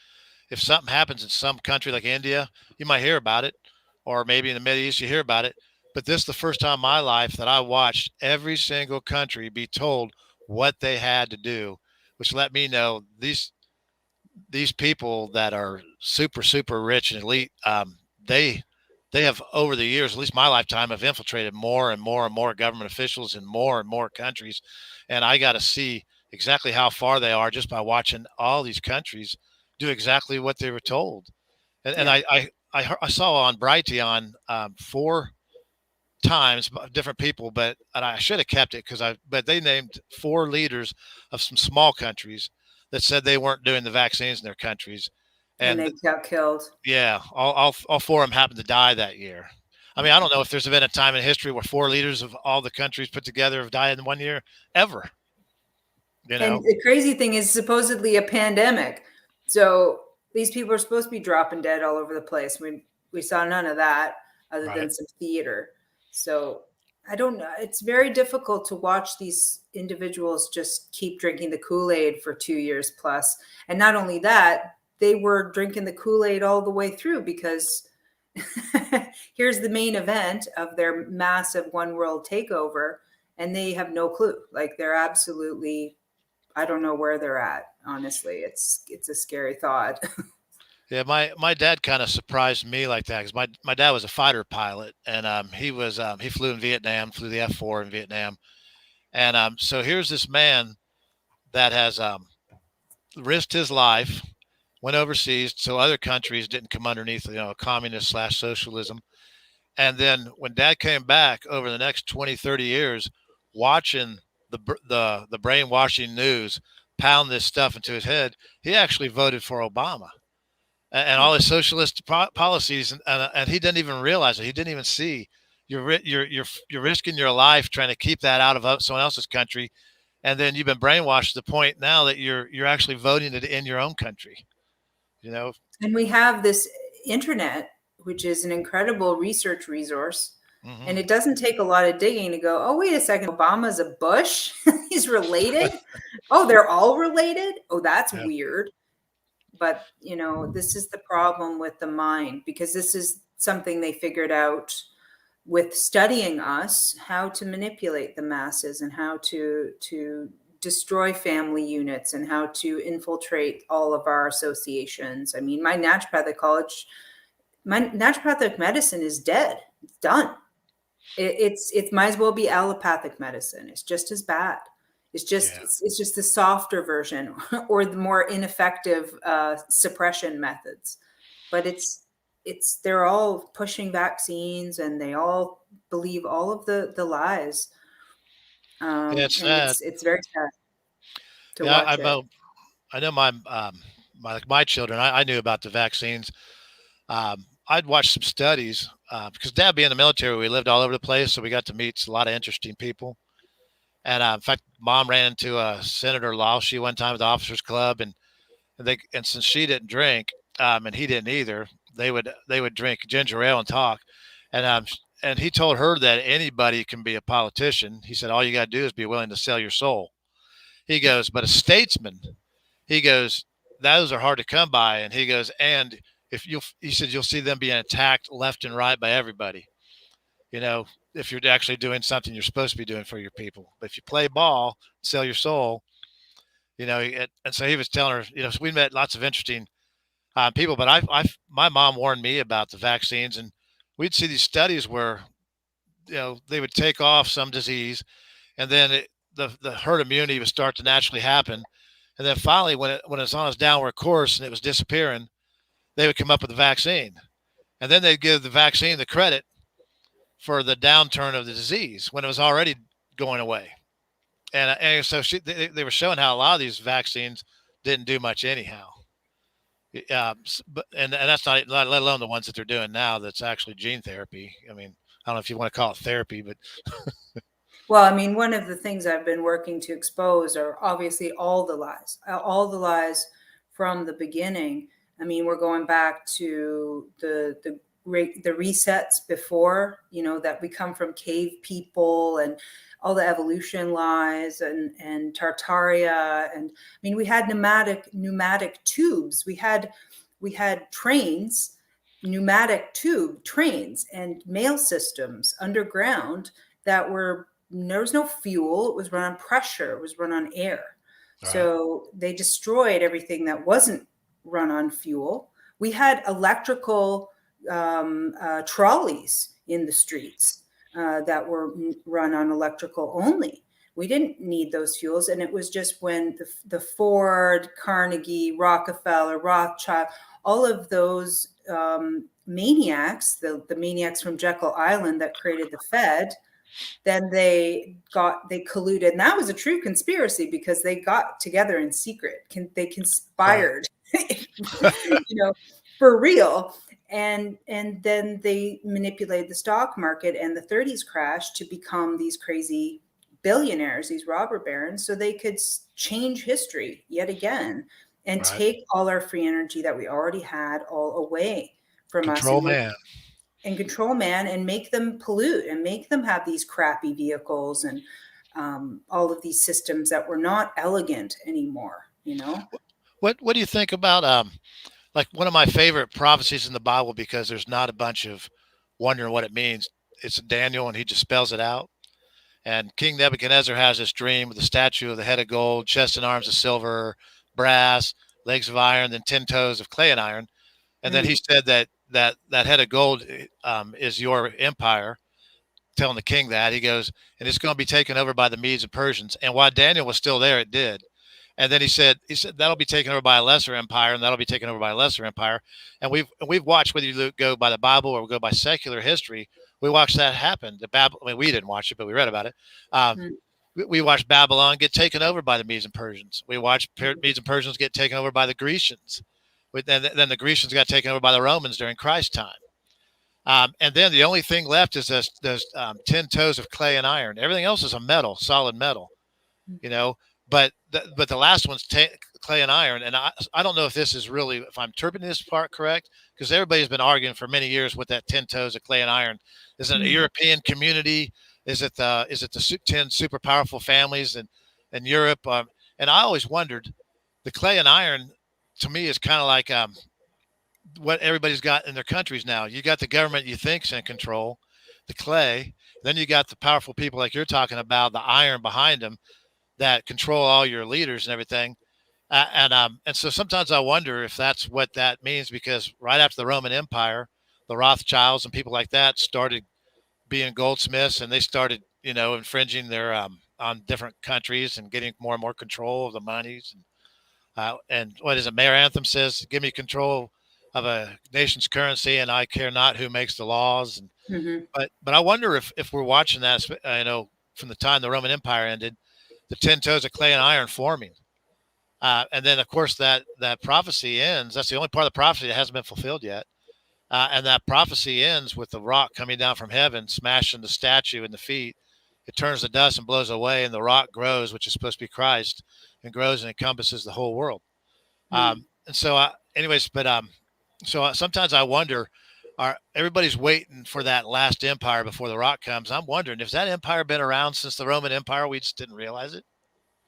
If something happens in some country like India, you might hear about it, or maybe in the Middle East you hear about it. But this is the first time in my life that I watched every single country be told what they had to do, which let me know these people that are super rich and elite, they have over the years, at least my lifetime, have infiltrated more and more government officials in more and more countries, and I got to see exactly how far they are just by watching all these countries do exactly what they were told. And yeah, I saw on Brighteon 4 times different people, and I should have kept it but they named 4 leaders of some small countries that said they weren't doing the vaccines in their countries, and and they got killed. yeah, all 4 of them happened to die that year. I mean, I don't know if there's been a time in history where 4 leaders of all the countries put together have died in one year ever. You And know, the crazy thing is supposedly a pandemic. So These people are supposed to be dropping dead all over the place. We saw none of that other Right. than some theater. So I don't know. It's very difficult to watch these individuals just keep drinking the Kool-Aid for 2 years plus. And not only that, they were drinking the Kool-Aid all the way through, because here's the main event of their massive one world takeover, and they have no clue. Like, they're absolutely, I don't know where they're at. Honestly, it's a scary thought. Yeah, my dad kind of surprised me like that because my dad was a fighter pilot, and he flew in Vietnam, flew the F-4 in Vietnam, and so here's this man that has risked his life, went overseas so other countries didn't come underneath, communist slash socialism. And then when dad came back over the next 20, 30 years, watching the brainwashing news pound this stuff into his head, he actually voted for Obama and all his socialist policies. And he didn't even realize it. He didn't even see you're risking your life trying to keep that out of someone else's country. And then you've been brainwashed to the point now that you're actually voting it in your own country, And we have this internet, which is an incredible research resource. Mm-hmm. And it doesn't take a lot of digging to go, oh, wait a second, Obama's a Bush? He's related? Oh, they're all related? Oh, that's weird. But, this is the problem with the mind, because this is something they figured out with studying us, how to manipulate the masses and how to destroy family units and how to infiltrate all of our associations. I mean, my naturopathic medicine is dead. It's done. It might as well be allopathic medicine. It's just as bad. It's just the softer version or the more ineffective suppression methods. But they're all pushing vaccines, and they all believe all of the lies. It's sad. It's very sad to watch it. I know my children. I knew about the vaccines. I'd watched some studies because Dad being in the military, we lived all over the place, so we got to meet a lot of interesting people. And in fact, Mom ran into Senator Lauschie one time at the Officers Club, and since she didn't drink and he didn't either, they would drink ginger ale and talk. And he told her that anybody can be a politician. He said, all you got to do is be willing to sell your soul. He goes, but a statesman, he goes, those are hard to come by. And he goes, and he said, you'll see them being attacked left and right by everybody, if you're actually doing something you're supposed to be doing for your people. But if you play ball, sell your soul, and so he was telling her, so we met lots of interesting people, but my mom warned me about the vaccines, and we'd see these studies where, they would take off some disease, and then the herd immunity would start to naturally happen. And then finally, when it's on its downward course and it was disappearing, they would come up with the vaccine, and then they'd give the vaccine the credit for the downturn of the disease when it was already going away. And so they were showing how a lot of these vaccines didn't do much anyhow. But that's not let alone the ones that they're doing now. That's actually gene therapy. I mean, I don't know if you want to call it therapy, but well, I mean, one of the things I've been working to expose are obviously all the lies from the beginning. I mean, we're going back to the resets before, that we come from cave people, and all the evolution lies, and Tartaria. And I mean, we had pneumatic tubes. We had trains, pneumatic tube trains, and mail systems underground there was no fuel. It was run on pressure. It was run on air. Right. So they destroyed everything that wasn't run on fuel. We had electrical trolleys in the streets that were run on electrical only. We didn't need those fuels. And it was just when the Ford, Carnegie, Rockefeller, Rothschild, all of those maniacs, the maniacs from Jekyll Island that created the Fed, then they colluded. And that was a true conspiracy, because they got together in secret. They conspired, for real. And then they manipulated the stock market and the 30s crash to become these crazy billionaires, these robber barons, so they could change history yet again. and Right. take all our free energy that we already had all away from us, Control man. and control man, and make them pollute, and make them have these crappy vehicles, and all of these systems that were not elegant anymore, you know? What do you think about like one of my favorite prophecies in the Bible, because there's not a bunch of wondering what it means. It's Daniel, and he just spells it out. And King Nebuchadnezzar has this dream with the statue of the head of gold, chest and arms of silver, brass, legs of iron, then 10 toes of clay and iron. And then he Mm, said that head of gold is your empire, telling the king that. He goes, and it's going to be taken over by the Medes and Persians. And while Daniel was still there, it did. And then he said that'll be taken over by a lesser empire, and that'll be taken over by a lesser empire. And we've watched, whether you go by the Bible or go by secular history, we watched that happen. I mean, we didn't watch it, but we read about it. Um, mm, we watched Babylon get taken over by the Medes and Persians. We watched Medes and Persians get taken over by the Grecians. Then the Grecians got taken over by the Romans during Christ's time. And then the only thing left is those 10 toes of clay and iron. Everything else is a metal, solid metal, you know. But the last one's clay and iron. And I don't know if this is really, if I'm interpreting this part correct, because everybody's been arguing for many years with that 10 toes of clay and iron. Is it a mm, European community? Is it the 10 super powerful families in Europe? And I always wondered, the clay and iron to me is kind of like what everybody's got in their countries now. You got the government you think's in control, the clay. Then you got the powerful people like you're talking about, the iron behind them, that control all your leaders and everything. And so sometimes I wonder if that's what that means, because right after the Roman Empire, the Rothschilds and people like that started being goldsmiths, and they started, infringing their on different countries and getting more and more control of the monies. And what is it? Mayor Anthem says, "Give me control of a nation's currency, and I care not who makes the laws." And mhm, but I wonder if we're watching that, from the time the Roman Empire ended, the 10 toes of clay and iron forming. And then, of course, that prophecy ends. That's the only part of the prophecy that hasn't been fulfilled yet. And that prophecy ends with the rock coming down from heaven, smashing the statue in the feet. It turns to dust and blows away, and the rock grows, which is supposed to be Christ, and grows and encompasses the whole world. mm. And so, anyways, but sometimes I wonder, everybody's waiting for that last empire before the rock comes. I'm wondering, if that empire been around since the Roman Empire, we just didn't realize it.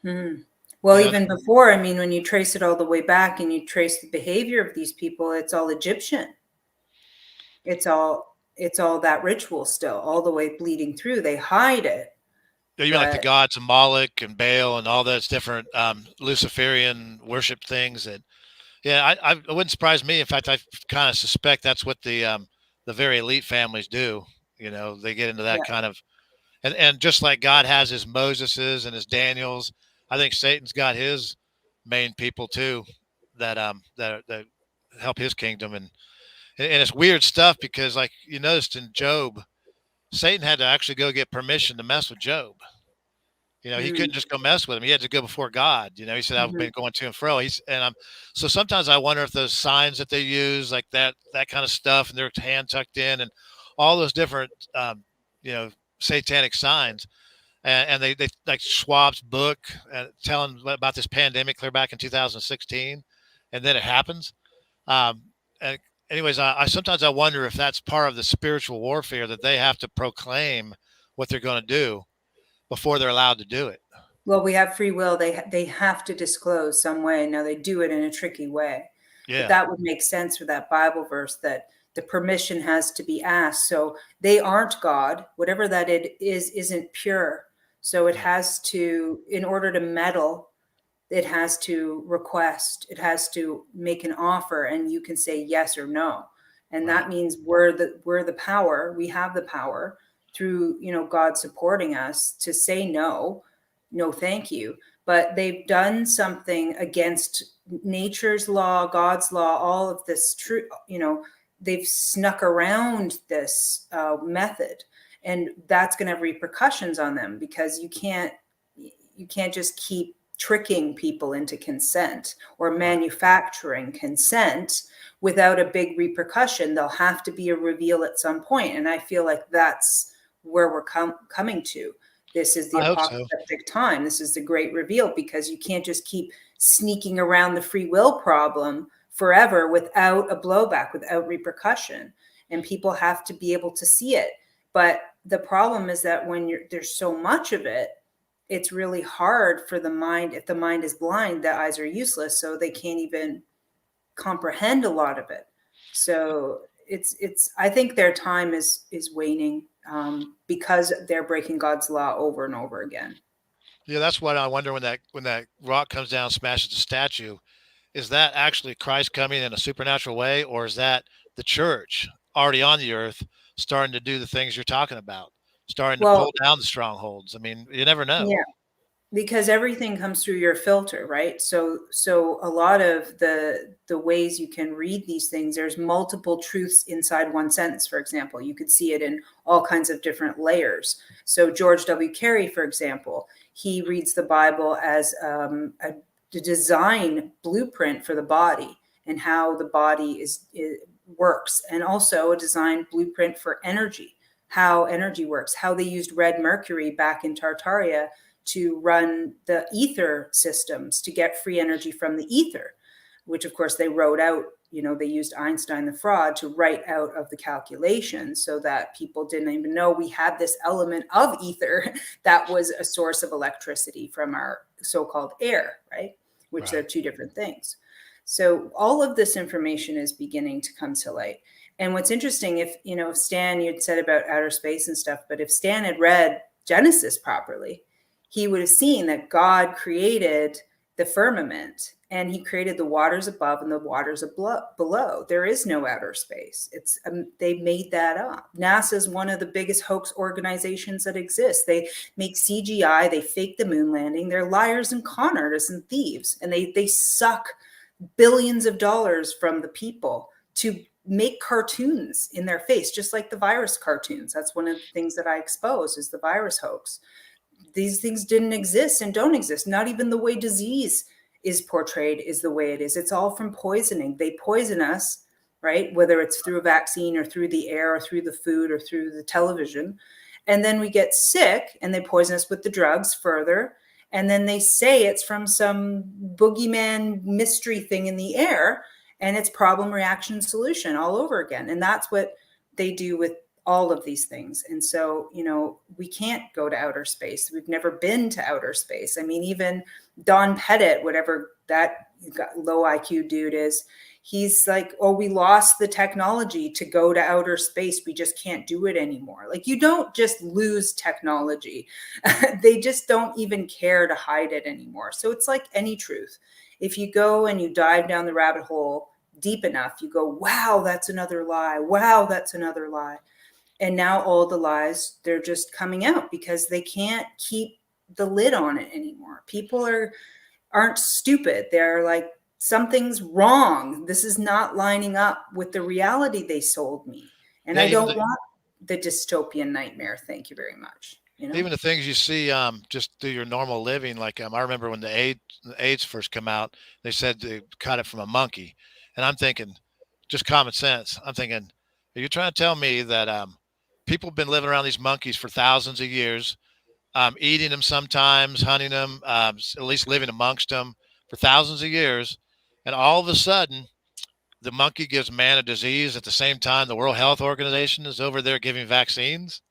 Mhm. Well, You know, even before, I mean, when you trace it all the way back and you trace the behavior of these people, it's all Egyptian. It's all that ritual still, all the way bleeding through. They hide it, you mean like the but gods of Moloch and Baal and all those different Luciferian worship things that, yeah, it wouldn't surprise me. In fact, I kind of suspect that's what the very elite families do. They get into that yeah, kind of, and just like God has his Moseses and his Daniels, I think Satan's got his main people too, that help his kingdom. And it's weird stuff, because like you noticed in Job, Satan had to actually go get permission to mess with Job. He couldn't mm, just go mess with him. He had to go before God. He said, "I've mhm. been going to and fro." So sometimes I wonder if those signs that they use, like that kind of stuff, and their hand tucked in, and all those different, satanic signs, and they like Schwab's book, telling about this pandemic clear back in 2016, and then it happens. And anyways, I sometimes I wonder if that's part of the spiritual warfare, that they have to proclaim what they're going to do before they're allowed to do it. Well, we have free will. They have to disclose some way. Now they do it in a tricky way, but Yeah. that would make sense for that Bible verse, that the permission has to be asked. So they aren't God. Whatever that it is isn't pure. So it No. has to, in order to meddle, it has to request, it has to make an offer, and you can say yes or no. And Right. that means we're the power. We have the power through, God supporting us to say no, no, thank you. But they've done something against nature's law, God's law, all of this true, they've snuck around this method, and that's going to have repercussions on them, because you can't just keep tricking people into consent or Right. manufacturing consent without a big repercussion. There'll have to be a reveal at some point, and I feel like that's where we're coming to. This is the I hope so. apocalyptic time. This is the great reveal, because you can't just keep sneaking around the free will problem forever without a blowback, without repercussion. And people have to be able to see it. But the problem is that when there's so much of it, it's really hard for the mind. If the mind is blind, the eyes are useless, so they can't even comprehend a lot of it. So it's I think their time is waning, because they're breaking God's law over and over again. Yeah, that's what I wonder when that rock comes down, smashes the statue. Is that actually Christ coming in a supernatural way, or is that the church already on the earth starting to do the things you're talking about, starting to Well, pull down the strongholds? I mean, you never know. yeah, because everything comes through your filter, right? So a lot of the ways you can read these things, there's multiple truths inside one sentence. For example, you could see it in all kinds of different layers. So George W. Carey, for example, he reads the Bible as a design blueprint for the body and how the body works, and also a design blueprint for energy, how energy works, how they used red mercury back in Tartaria to run the ether systems to get free energy from the ether, which of course they wrote out. They used Einstein the fraud to write out of the calculation so that people didn't even know we had this element of ether that was a source of electricity from our so-called air, right? Which Right. are two different things. So all of this information is beginning to come to light. And what's interesting, if Stan, you'd said about outer space and stuff, but if Stan had read Genesis properly, he would have seen that God created the firmament, and he created the waters above and the waters below. There is no outer space. They made that up. NASA is one of the biggest hoax organizations that exists. They make CGI, they fake the moon landing. They're liars and con artists and thieves, and they suck billions of dollars from the people to make cartoons in their face, just like the virus cartoons. That's one of the things that I expose, is the virus hoax. These things didn't exist and don't exist. Not even the way disease is portrayed is the way it is. It's all from poisoning. They poison us, right? Whether it's through a vaccine or through the air or through the food or through the television. And then we get sick and they poison us with the drugs further. And then they say it's from some boogeyman mystery thing in the air, and it's problem, reaction, solution all over again. And that's what they do with all of these things. And so, we can't go to outer space. We've never been to outer space. I mean, even Don Pettit, whatever that low IQ dude is, he's like, oh, we lost the technology to go to outer space. We just can't do it anymore. Like, you don't just lose technology. They just don't even care to hide it anymore. So it's like any truth. If you go and you dive down the rabbit hole deep enough, you go, wow, that's another lie. Wow, that's another lie. And now all the lies, they're just coming out because they can't keep the lid on it anymore. People aren't stupid. They're like, something's wrong. This is not lining up with the reality they sold me. And Yeah, I don't want the dystopian nightmare. Thank you very much. even the things you see just through your normal living, like I remember when the AIDS first come out, they said they caught it from a monkey, and I'm thinking, just common sense. I'm thinking, are you trying to tell me that people have been living around these monkeys for thousands of years, eating them sometimes, hunting them, at least living amongst them for thousands of years, and all of a sudden the monkey gives man a disease at the same time the World Health Organization is over there giving vaccines?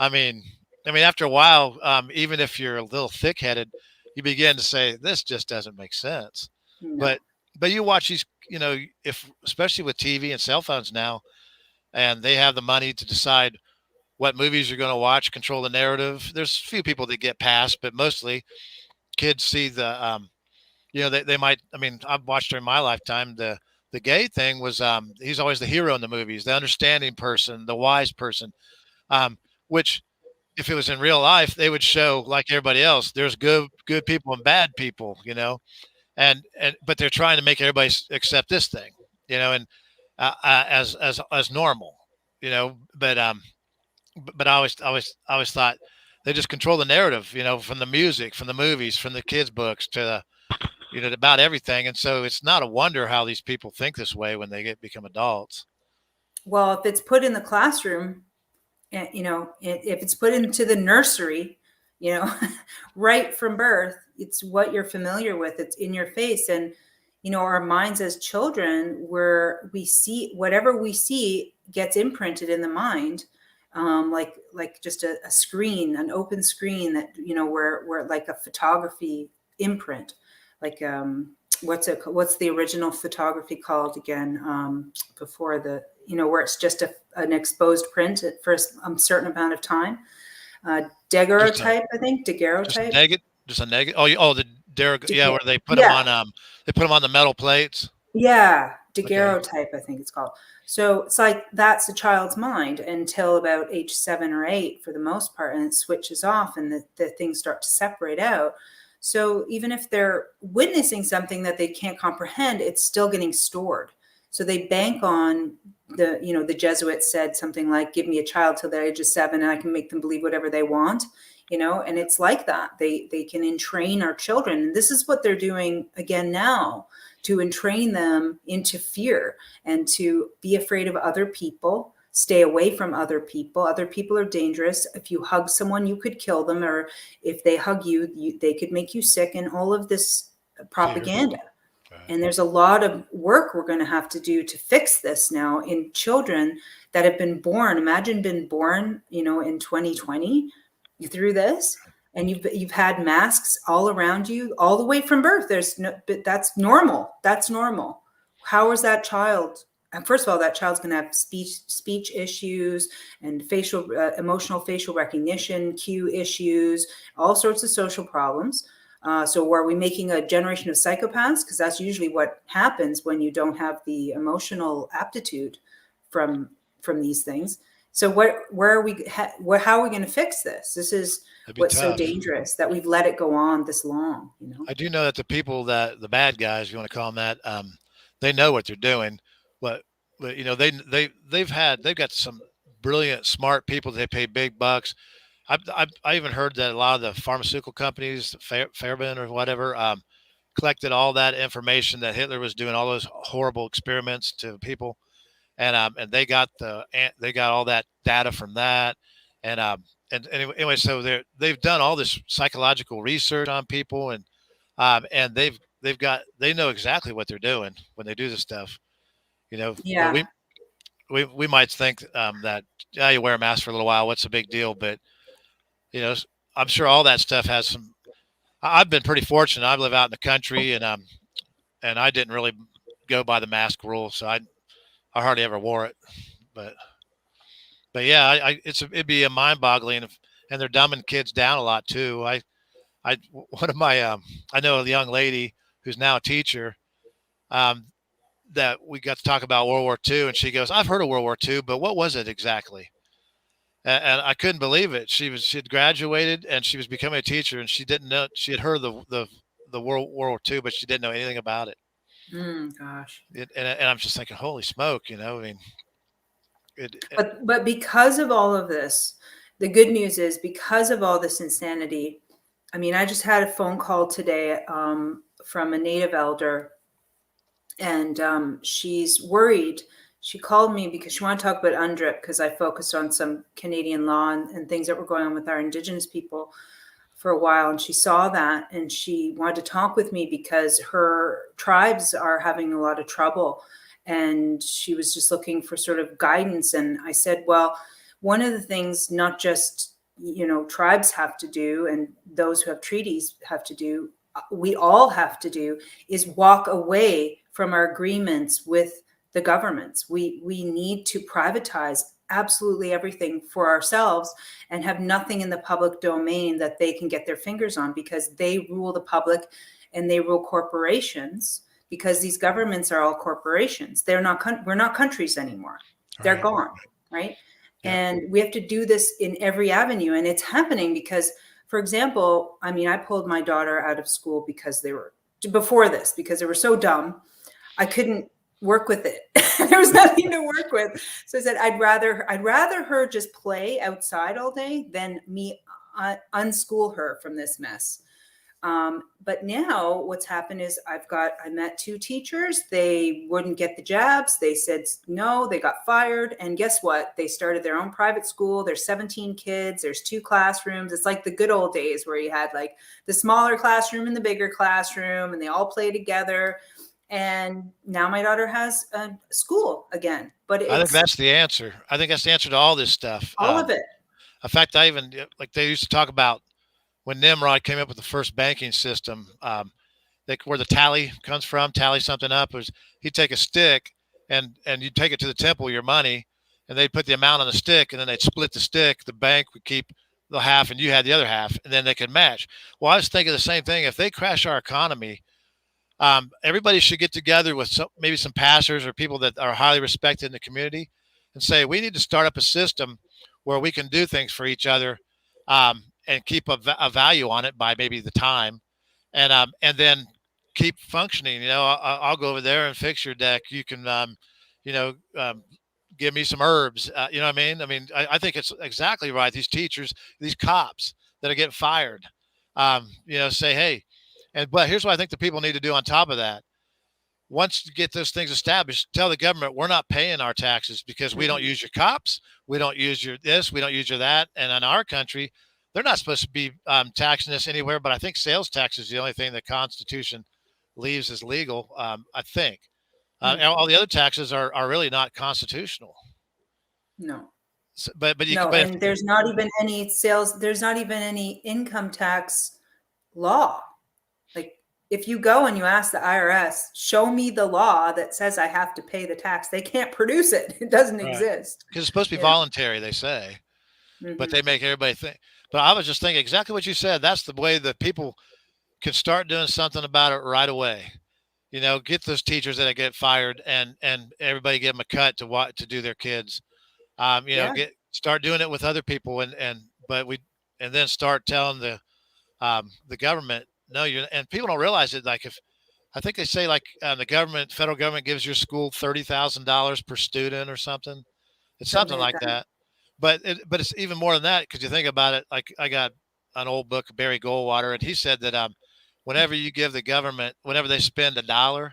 I mean, after a while, even if you're a little thick-headed, you begin to say this just doesn't make sense. No. But you watch these, if especially with TV and cell phones now, and they have the money to decide what movies you're going to watch, control the narrative. There's a few people that get past, but mostly kids see they might. I've watched during my lifetime the gay thing was he's always the hero in the movies, the understanding person, the wise person, which if it was in real life, they would show like everybody else. There's good people and bad people, and but they're trying to make everybody accept this thing, and as normal, but I always thought they just control the narrative, from the music, from the movies, from the kids' books to about everything. And so it's not a wonder how these people think this way when they become adults. Well, if it's put in the classroom, and if it's put into the nursery, right from birth. It's what you're familiar with. It's in your face. And, our minds as children, where we see whatever we see gets imprinted in the mind. Like just a screen, an open screen that, where like a photography imprint, like, what's the original photography called again? Before the, where it's just an exposed print for a certain amount of time. Daguerreotype, I think. Daguerreotype. Just a negative. Oh, the Derek. Yeah, where they put them on. They put them on the metal plates. Yeah, daguerreotype, I think it's called. So it's like that's a child's mind until about age 7 or 8 for the most part, and it switches off, and the things start to separate out. So even if they're witnessing something that they can't comprehend, it's still getting stored. So they bank on the Jesuits said something like, give me a child till the age of 7 and I can make them believe whatever they want, and it's like that. They can entrain our children. And this is what they're doing again now, to entrain them into fear and to be afraid of other people, stay away from other people. Other people are dangerous. If you hug someone, you could kill them, or if they hug you, they could make you sick, and all of this propaganda. And there's a lot of work we're going to have to do to fix this now in children that have been born. Imagine being born, in 2020 through this, and you've had masks all around you all the way from birth. But that's normal. That's normal. How is that child? And first of all, that child's going to have speech issues and emotional facial recognition cue issues, all sorts of social problems. So are we making a generation of psychopaths? Because that's usually what happens when you don't have the emotional aptitude from these things. So how are we going to fix this? This is what's tough. So dangerous, that we've let it go on this long. I do know that the people, that the bad guys, if you want to call them that, they know what they're doing. But they've got some brilliant, smart people. They pay big bucks. I even heard that a lot of the pharmaceutical companies, Fairbairn or whatever, collected all that information that Hitler was doing, all those horrible experiments to people, and they got all that data from that, and anyway, so they've done all this psychological research on people, and they know exactly what they're doing when they do this stuff, Yeah. We might think that you wear a mask for a little while, what's the big deal, but I'm sure all that stuff has some. I've been pretty fortunate. I live out in the country, and I didn't really go by the mask rule, so I hardly ever wore it. But yeah, it'd be a mind-boggling, and they're dumbing kids down a lot too. One of my I know a young lady who's now a teacher, that we got to talk about World War II, and she goes, "I've heard of World War II, but what was it exactly?" And I couldn't believe it. She had graduated and she was becoming a teacher, and she didn't know. She had heard of the World War II, but she didn't know anything about it. Gosh. And I'm just thinking, holy smoke, But because of all of this, the good news is, because of all this insanity, I just had a phone call today from a Native elder, and she's worried. She called me because she wanted to talk about UNDRIP, because I focused on some Canadian law and things that were going on with our Indigenous people for a while. And she saw that, and she wanted to talk with me because her tribes are having a lot of trouble. And she was just looking for sort of guidance. And I said, well, one of the things, not just, tribes have to do, and those who have treaties have to do, we all have to do, is walk away from our agreements with the governments. We need to privatize absolutely everything for ourselves and have nothing in the public domain that they can get their fingers on, because they rule the public and they rule corporations, because these governments are all corporations. We're not countries anymore. They're gone, right? Yeah. And we have to do this in every avenue. And it's happening because, for example, I pulled my daughter out of school because they were so dumb. I couldn't work with it. There was nothing to work with. So I said, I'd rather her just play outside all day than me unschool her from this mess. But now what's happened is I met two teachers. They wouldn't get the jabs. They said no, they got fired. And guess what? They started their own private school. There's 17 kids. There's 2 classrooms. It's like the good old days where you had like the smaller classroom and the bigger classroom, and they all play together. And now my daughter has a school again, but I think it's that's the answer. I think that's the answer to all this stuff. all of it. In fact, I even like they used to talk about when Nimrod came up with the first banking system. Where the tally comes from, tally something up, was he'd take a stick and you'd take it to the temple, your money, and they'd put the amount on the stick, and then they'd split the stick. The bank would keep the half, and you had the other half, and then they could match. Well, I was thinking the same thing. If they crash our economy, everybody should get together with maybe some pastors or people that are highly respected in the community and say, we need to start up a system where we can do things for each other, and keep a value on it by maybe the time, and then keep functioning. I'll go over there and fix your deck. You can, give me some herbs. You know what I mean? I think it's exactly right. These teachers, these cops that are getting fired, say, hey, but here's what I think the people need to do on top of that. Once you get those things established, tell the government we're not paying our taxes because we don't use your cops. We don't use your this. We don't use your that. And in our country, they're not supposed to be taxing us anywhere. But I think sales tax is the only thing the Constitution leaves as legal. I think all the other taxes are really not constitutional. No. So, but you No, but and there's not even any sales. There's not even any income tax law. Like if you go and you ask the IRS, show me the law that says I have to pay the tax. They can't produce it. It doesn't exist. Because it's supposed to be voluntary, they say, but they make everybody think. But I was just thinking exactly what you said. That's the way that people can start doing something about it right away. Get those teachers that get fired, and everybody give them a cut to do their kids. Start doing it with other people, and then start telling the government, no, and people don't realize it. Like I think they say like the federal government gives your school $30,000 per student or something. It's something like that. But it's even more than that, because you think about it. Like I got an old book of Barry Goldwater, and he said that whenever you give the government, whenever they spend $1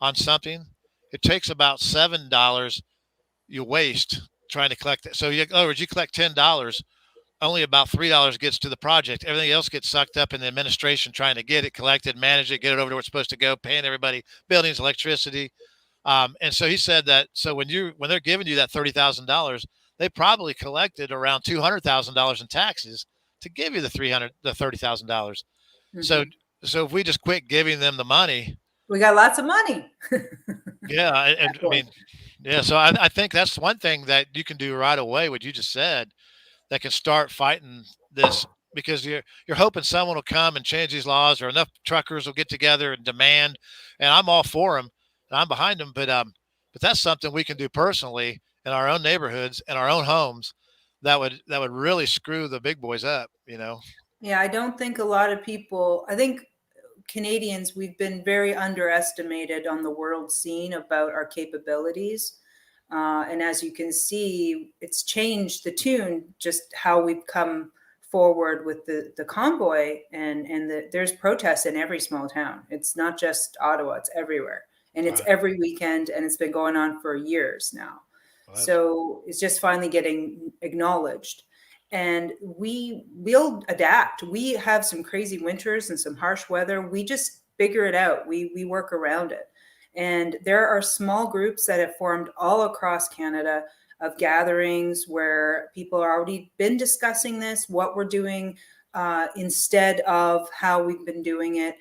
on something, it takes about $7 you waste trying to collect it. So in other words, you collect $10, only about $3 gets to the project. Everything else gets sucked up in the administration trying to get it collected, manage it, get it over to where it's supposed to go, paying everybody, buildings, electricity. And so he said that so when they're giving you that $30,000, they probably collected around $200,000 in taxes to give you the $30,000. So if we just quit giving them the money, we got lots of money. Yeah, so I think that's one thing that you can do right away. What you just said, that can start fighting this, because you're hoping someone will come and change these laws, or enough truckers will get together and demand. And I'm all for them, and I'm behind them. But that's something we can do personally in our own neighborhoods and our own homes. That would really screw the big boys up. Yeah, I don't think a lot of people. I think Canadians, we've been very underestimated on the world scene about our capabilities. And as you can see, it's changed the tune, just how we've come forward with the convoy, and there's protests in every small town. It's not just Ottawa, it's everywhere. And it's every weekend, and it's been going on for years now. So it's just finally getting acknowledged. And we'll adapt. We have some crazy winters and some harsh weather. We just figure it out. We work around it. And there are small groups that have formed all across Canada of gatherings where people are already been discussing this, what we're doing instead of how we've been doing it.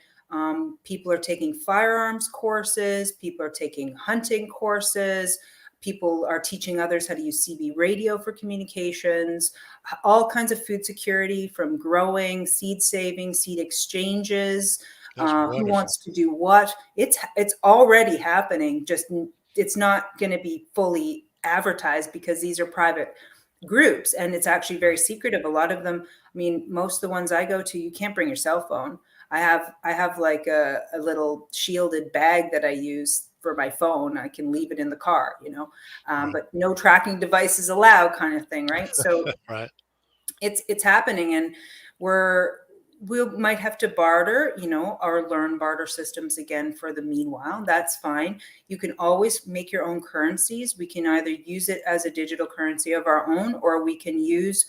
People are taking firearms courses. People are taking hunting courses. People are teaching others how to use CB radio for communications, all kinds of food security, from growing, seed saving, seed exchanges. Who wants to do what? It's already happening. Just it's not going to be fully advertised because these are private groups, and it's actually very secretive. A lot of them, I mean, most of the ones I go to, you can't bring your cell phone. I have like a little shielded bag that I use for my phone. I can leave it in the car, but no tracking devices allowed, kind of thing, right? So it's happening, and we're we might have to barter, or learn barter systems again for the meanwhile. That's fine. You can always make your own currencies. We can either use it as a digital currency of our own, or we can use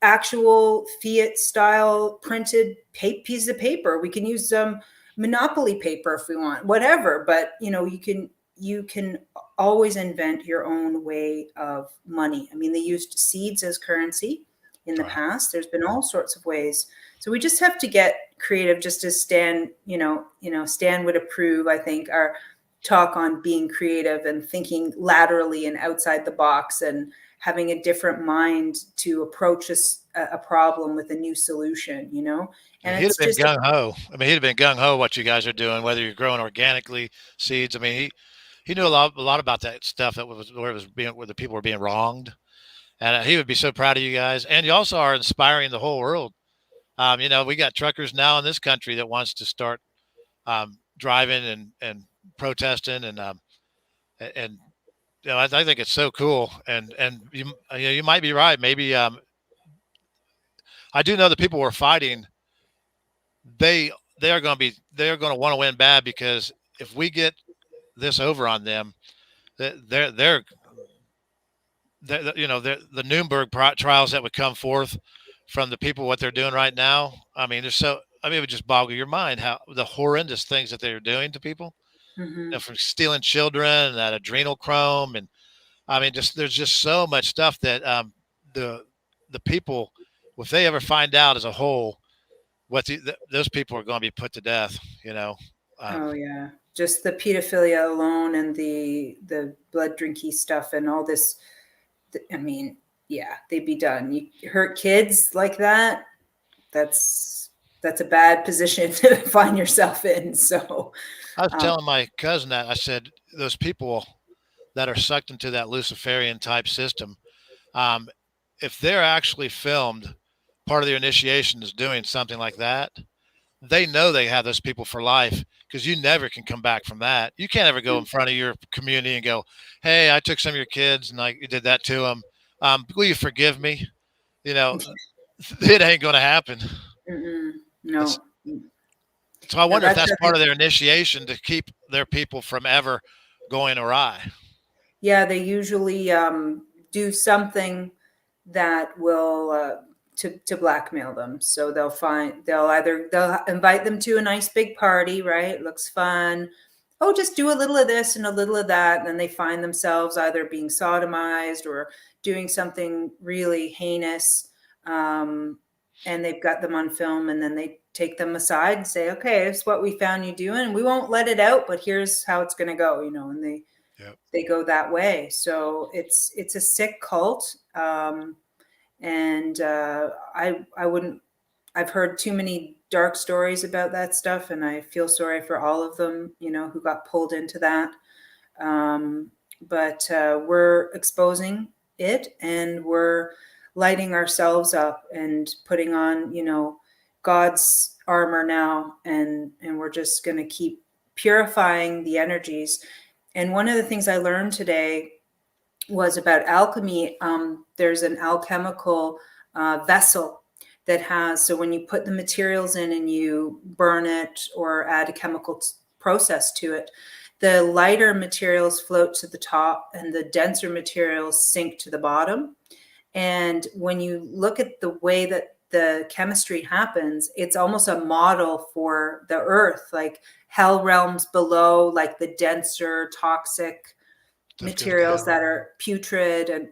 actual fiat style printed piece of paper. We can use monopoly paper if we want, whatever. But you can always invent your own way of money. I mean, they used seeds as currency in the past. There's been all sorts of ways. So we just have to get creative, just as Stan, Stan would approve, I think, our talk on being creative and thinking laterally and outside the box and having a different mind to approach a problem with a new solution, and he'd have it's been just gung ho. I mean, he'd have been gung ho what you guys are doing, whether you're growing organically seeds. I mean, he knew a lot about that stuff that was where the people were being wronged, and he would be so proud of you guys. And you also are inspiring the whole world. We got truckers now in this country that wants to start driving and protesting and I think it's so cool. And you might be right. Maybe I do know the people we're fighting. They are going to want to win bad, because if we get this over on them, they're the Nuremberg trials that would come forth from the people, what they're doing right now. I mean, it would just boggle your mind how the horrendous things that they're doing to people, from stealing children, that adrenochrome, and I mean, there's just so much stuff that the people, if they ever find out as a whole, those people are going to be put to death. Oh yeah, just the pedophilia alone and the blood drinky stuff and all this. I mean, yeah, they'd be done. You hurt kids like that, that's a bad position to find yourself in. So I was telling my cousin that, I said, those people that are sucked into that Luciferian type system, if they're actually filmed, part of their initiation is doing something like that, they know they have those people for life, because you never can come back from that. You can't ever go in front of your community and go, hey, I took some of your kids and I did that to them. Will you forgive me? It ain't going to happen. No. So I wonder if that's part of their initiation, to keep their people from ever going awry. Yeah, they usually do something that will to blackmail them. So they'll invite them to a nice big party, right? It looks fun. Oh, just do a little of this and a little of that. And then they find themselves either being sodomized or doing something really heinous. And they've got them on film, and then they take them aside and say, okay, this is what we found you doing. We won't let it out, but here's how it's going to go, and they go that way. So it's a sick cult. And I've heard too many dark stories about that stuff, and I feel sorry for all of them, who got pulled into that. But we're exposing it, and we're lighting ourselves up and putting on, God's armor now. And we're just going to keep purifying the energies. And one of the things I learned today was about alchemy. There's an alchemical vessel that has, so when you put the materials in and you burn it or add a chemical process to it, the lighter materials float to the top and the denser materials sink to the bottom. And when you look at the way that the chemistry happens, it's almost a model for the earth, like hell realms below, like the denser toxic materials that are putrid, and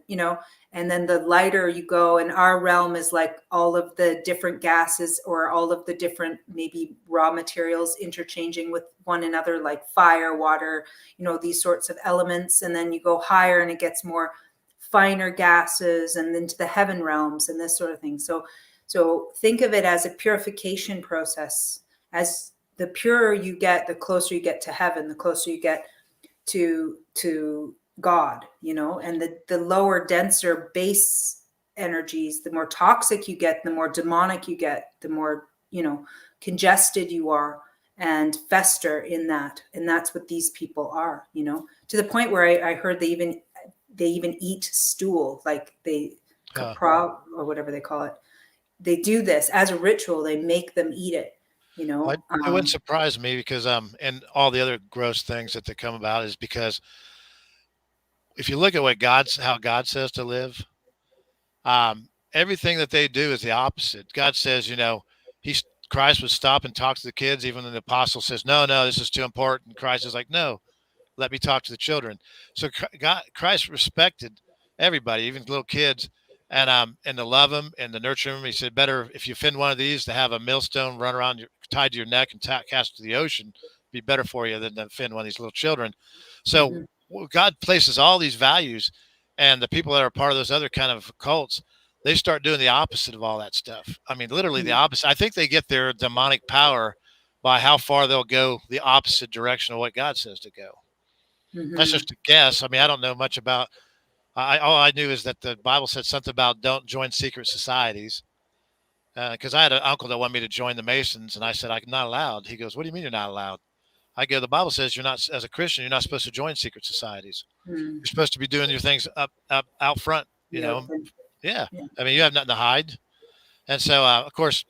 and then the lighter you go, and our realm is like all of the different gases or all of the different maybe raw materials interchanging with one another, like fire, water, these sorts of elements. And then you go higher and it gets more finer gases, and then to the heaven realms and this sort of thing. So think of it as a purification process. As the purer you get, the closer you get to heaven, the closer you get to God, and the lower, denser base energies, the more toxic you get, the more demonic you get, the more, congested you are and fester in that. And that's what these people are, to the point where I heard they even eat stool, like they or whatever they call it. they do this as a ritual. They make them eat it, you Well, know. it wouldn't surprise me because and all the other gross things that they come about is because if you look at how God says to live, everything that they do is the opposite. God says, he's Christ would stop and talk to the kids, even when the apostle says, no, no, this is too important. Christ is like, no, let me talk to the children. So Christ respected everybody, even little kids, and to love them and to nurture them. He said, better if you offend one of these to have a millstone run around tied to your neck and cast to the ocean, be better for you than to offend one of these little children. So Mhm. God places all these values, and the people that are part of those other kind of cults, they start doing the opposite of all that stuff. I mean, literally the opposite. I think they get their demonic power by how far they'll go the opposite direction of what God says to go. That's Mhm. just a guess. I mean, I don't know much about. All I knew is that the Bible said something about don't join secret societies. Because I had an uncle that wanted me to join the Masons, and I said I'm not allowed. He goes, "What do you mean you're not allowed?" I go, "The Bible says you're not, as a Christian, you're not supposed to join secret societies. Mhm. You're supposed to be doing your things up out front. You The know, open. yeah. Yeah. I mean, you have nothing to hide." And so, of course,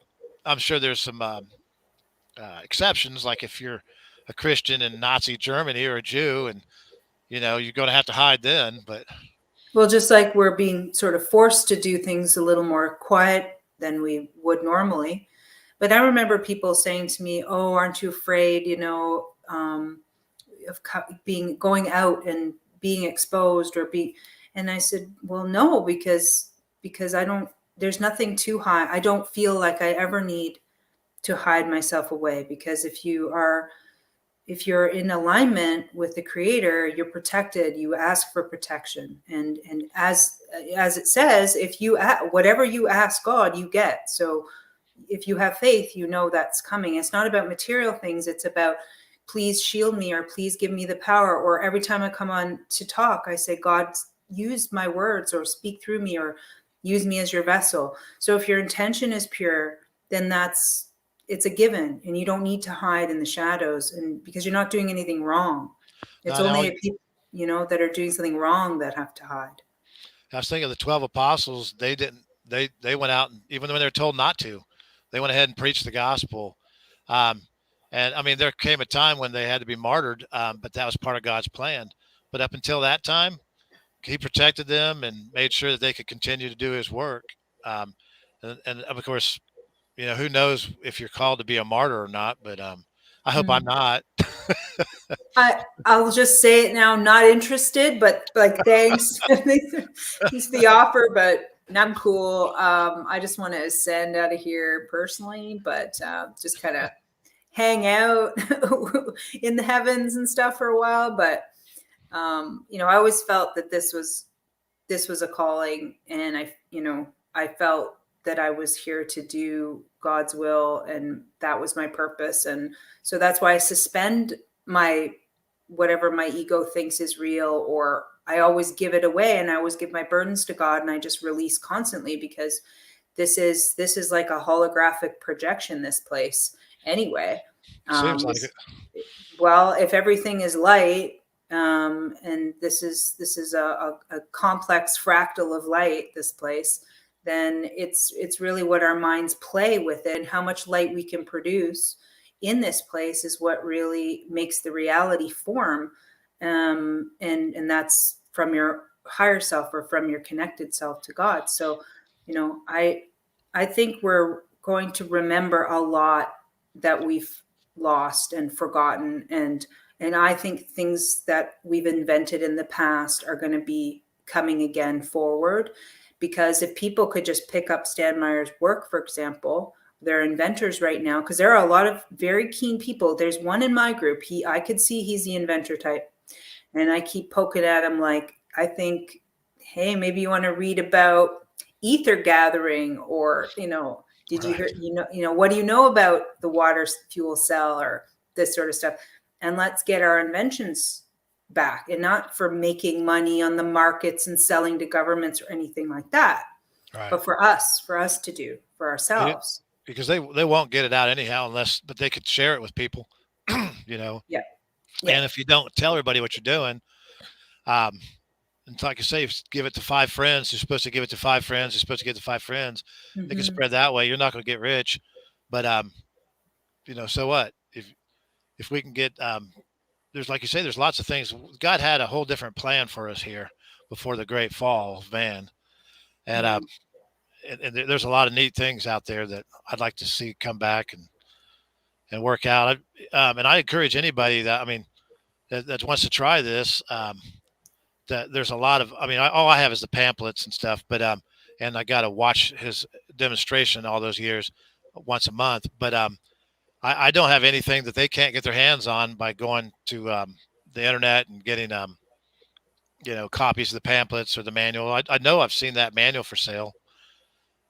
I'm sure there's some exceptions, like if you're a Christian in Nazi Germany or a Jew, and you're going to have to hide then. But Well, just like we're being sort of forced to do things a little more quiet than we would normally. But I remember people saying to me, "Oh, aren't you afraid, of being going out and being exposed or be?" And I said, "Well, no, because I don't. There's nothing to hide. I don't feel like I ever need to hide myself away because if you're in alignment with the creator, you're protected. You ask for protection, and as it says, if you whatever you ask God, you get. So if you have faith, you know that's coming. It's not about material things. It's about, please shield me, or please give me the power. Or every time I come on to talk, I say, God, use my words, or speak through me, or use me as your vessel. So if your intention is pure, then it's a given, and you don't need to hide in the shadows, and because you're not doing anything wrong. It's now, only people, that are doing something wrong that have to hide. I was thinking of the 12 apostles. They didn't. They went out, and even when they were told not to, they went ahead and preached the gospel. Um, and I mean, there came a time when they had to be martyred, but that was part of God's plan. But up until that time, He protected them and made sure that they could continue to do His work. And of course, who knows if you're called to be a martyr or not? But I hope I'm Mm. not. I'll just say it now. Not interested, but like, thanks. Thanks for the offer, but I'm cool. I just want to ascend out of here personally, but just kind of hang out in the heavens and stuff for a while. But I always felt that this was a calling, and I felt that I was here to do God's will, and that was my purpose. And so that's why I suspend my whatever my ego thinks is real, or I always give it away, and I always give my burdens to God, and I just release constantly, because this is like a holographic projection, this place, anyway. Seems like it. This Well, if everything is light, and this is a complex fractal of light, this place, then it's really what our minds play with it, and how much light we can produce in this place is what really makes the reality form. And that's from your higher self, or from your connected self to God. So, I think we're going to remember a lot that we've lost and forgotten, and I think things that we've invented in the past are going to be coming again forward. Because if people could just pick up Stan Meyer's work, for example, they're inventors right now, because there are a lot of very keen people. There's one in my group. I could see he's the inventor type, and I keep poking at him like, I think, hey, maybe you want to read about ether gathering, or did you hear, Right. what do you know about the water fuel cell, or this sort of stuff? And let's get our inventions back, and not for making money on the markets and selling to governments or anything like that, Right. but for us to do for It, ourselves. because they won't get it out anyhow but they could share it with people, you know. Yeah. Yeah. And if you don't tell everybody what you're doing, um, and like I say, give it to 5 friends. You're supposed to give it to 5 friends. You're supposed to give it to 5 friends. It can Hmm. spread that way. You're not going to get rich, but so what? If we can get there's like you say, there's lots of things. God had a whole different plan for us here before the Great Fall of man, and Yeah. there's a lot of neat things out there that I'd like to see come back and work out. And I encourage anybody that that wants to try this. That there's a lot of all I have is the pamphlets and stuff, but and I got to watch his demonstration all those years once a month, but I don't have anything that they can't get their hands on by going to the internet and getting copies of the pamphlets or the manual. I know I've seen that manual for sale,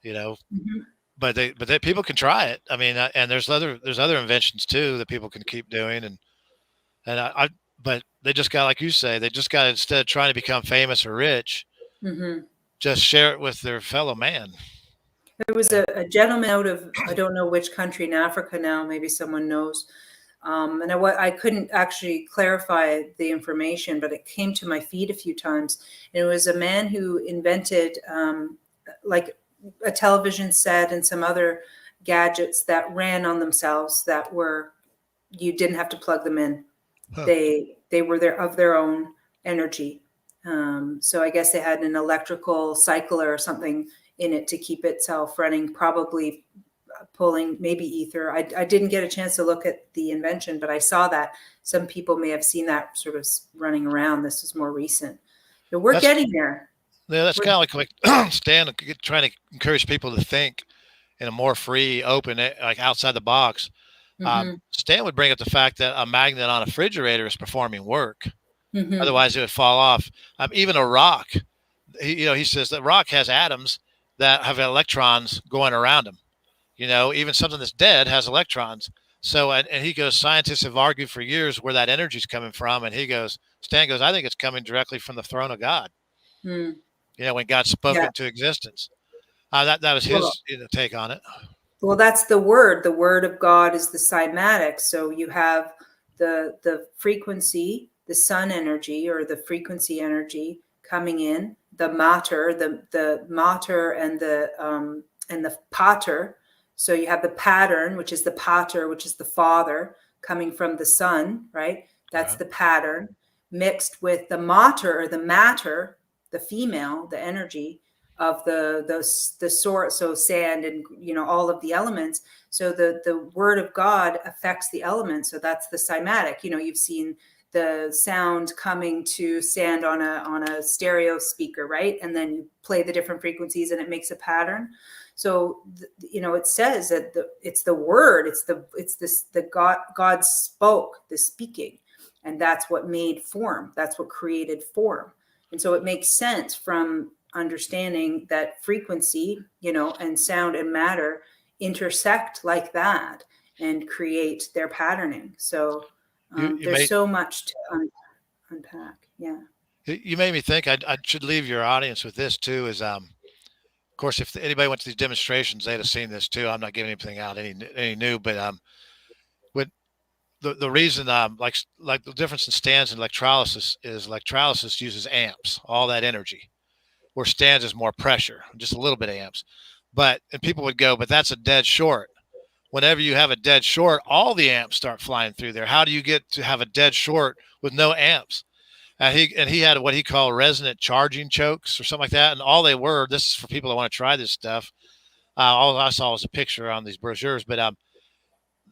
you know, Hmm. but people can try it. And there's other inventions too that people can keep doing, and but they just got, like you say, they just got, instead of trying to become famous or rich, Hmm. just share it with their fellow man. There was a gentleman out of, I don't know which country in Africa now, maybe someone knows. And I couldn't actually clarify the information, but it came to my feed a few times. And it was a man who invented like a television set and some other gadgets that ran on themselves, that were, you didn't have to plug them in. Huh. They were of their own energy. So I guess they had an electrical cycler or something in it to keep itself running, probably pulling maybe ether. I didn't get a chance to look at the invention, but I saw that some people may have seen that sort of running around. This is more recent, but we're That's getting there. yeah, that's We're, kind of like Stan trying to encourage people to think in a more free, open, like outside the box. mm-hmm, Stan would bring up the fact that a magnet on a refrigerator is performing work. mm-hmm, Otherwise, it would fall off. Even a rock, he says that rock has atoms that have electrons going around them. Even something that's dead has electrons. So, and he goes, scientists have argued for years where that energy is coming from. And Stan goes, I think it's coming directly from the throne of God. mm, When God spoke yeah. into existence. That was Well, his take on it. Well, that's the word. The word of God is the cymatic. So you have the frequency, the sun energy or the frequency energy coming in, the matter and the pater. So you have the pattern, which is the pater, which is the father, coming from the sun, right? That's Yeah. the pattern, mixed with the mater or the matter, the female, the energy of the sort, so sand and all of the elements. So the word of God affects the elements. So that's the cymatic. You've seen the sound coming to sand on a stereo speaker, right? And then you play the different frequencies and it makes a pattern. So it says that it's the word, God spoke, the speaking, and that's what made form, that's what created form. And so it makes sense from understanding that frequency, and sound and matter intersect like that and create their patterning. So You there's made so much to unpack. Yeah. you made me think. I should leave your audience with this too. Is of course, if anybody went to these demonstrations, they'd have seen this too. I'm not giving anything out any new, but with the reason like the difference in stands and electrolysis is electrolysis uses amps, all that energy, where stands is more pressure, just a little bit of amps. And people would go, but that's a dead short. Whenever you have a dead short, all the amps start flying through there. How do you get to have a dead short with no amps? He had what he called resonant charging chokes or something like that. And all they were, this is for people that want to try this stuff. All I saw was a picture on these brochures, but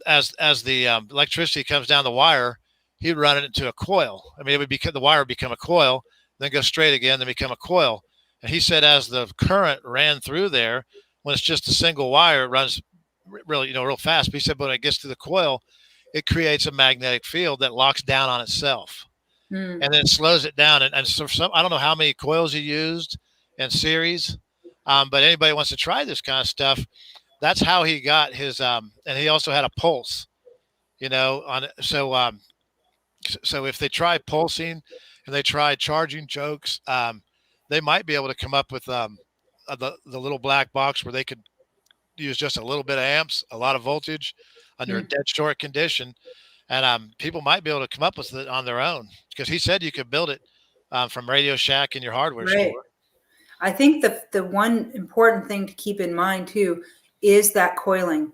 as the electricity comes down the wire, he'd run it into a coil. It would become, the wire would become a coil, then go straight again, then become a coil. And he said, as the current ran through there, when it's just a single wire, it runs really, real fast. But he said, but when it gets to the coil, it creates a magnetic field that locks down on itself, and then slows it down. And so I don't know how many coils he used in series, but anybody wants to try this kind of stuff, that's how he got his. And he also had a pulse, on it. So if they try pulsing and they try charging chokes, they might be able to come up with the little black box where they could use just a little bit of amps, a lot of voltage under a dead short condition. And people might be able to come up with it on their own, because he said you could build it from Radio Shack in your hardware Right. store. I think the one important thing to keep in mind too is that coiling.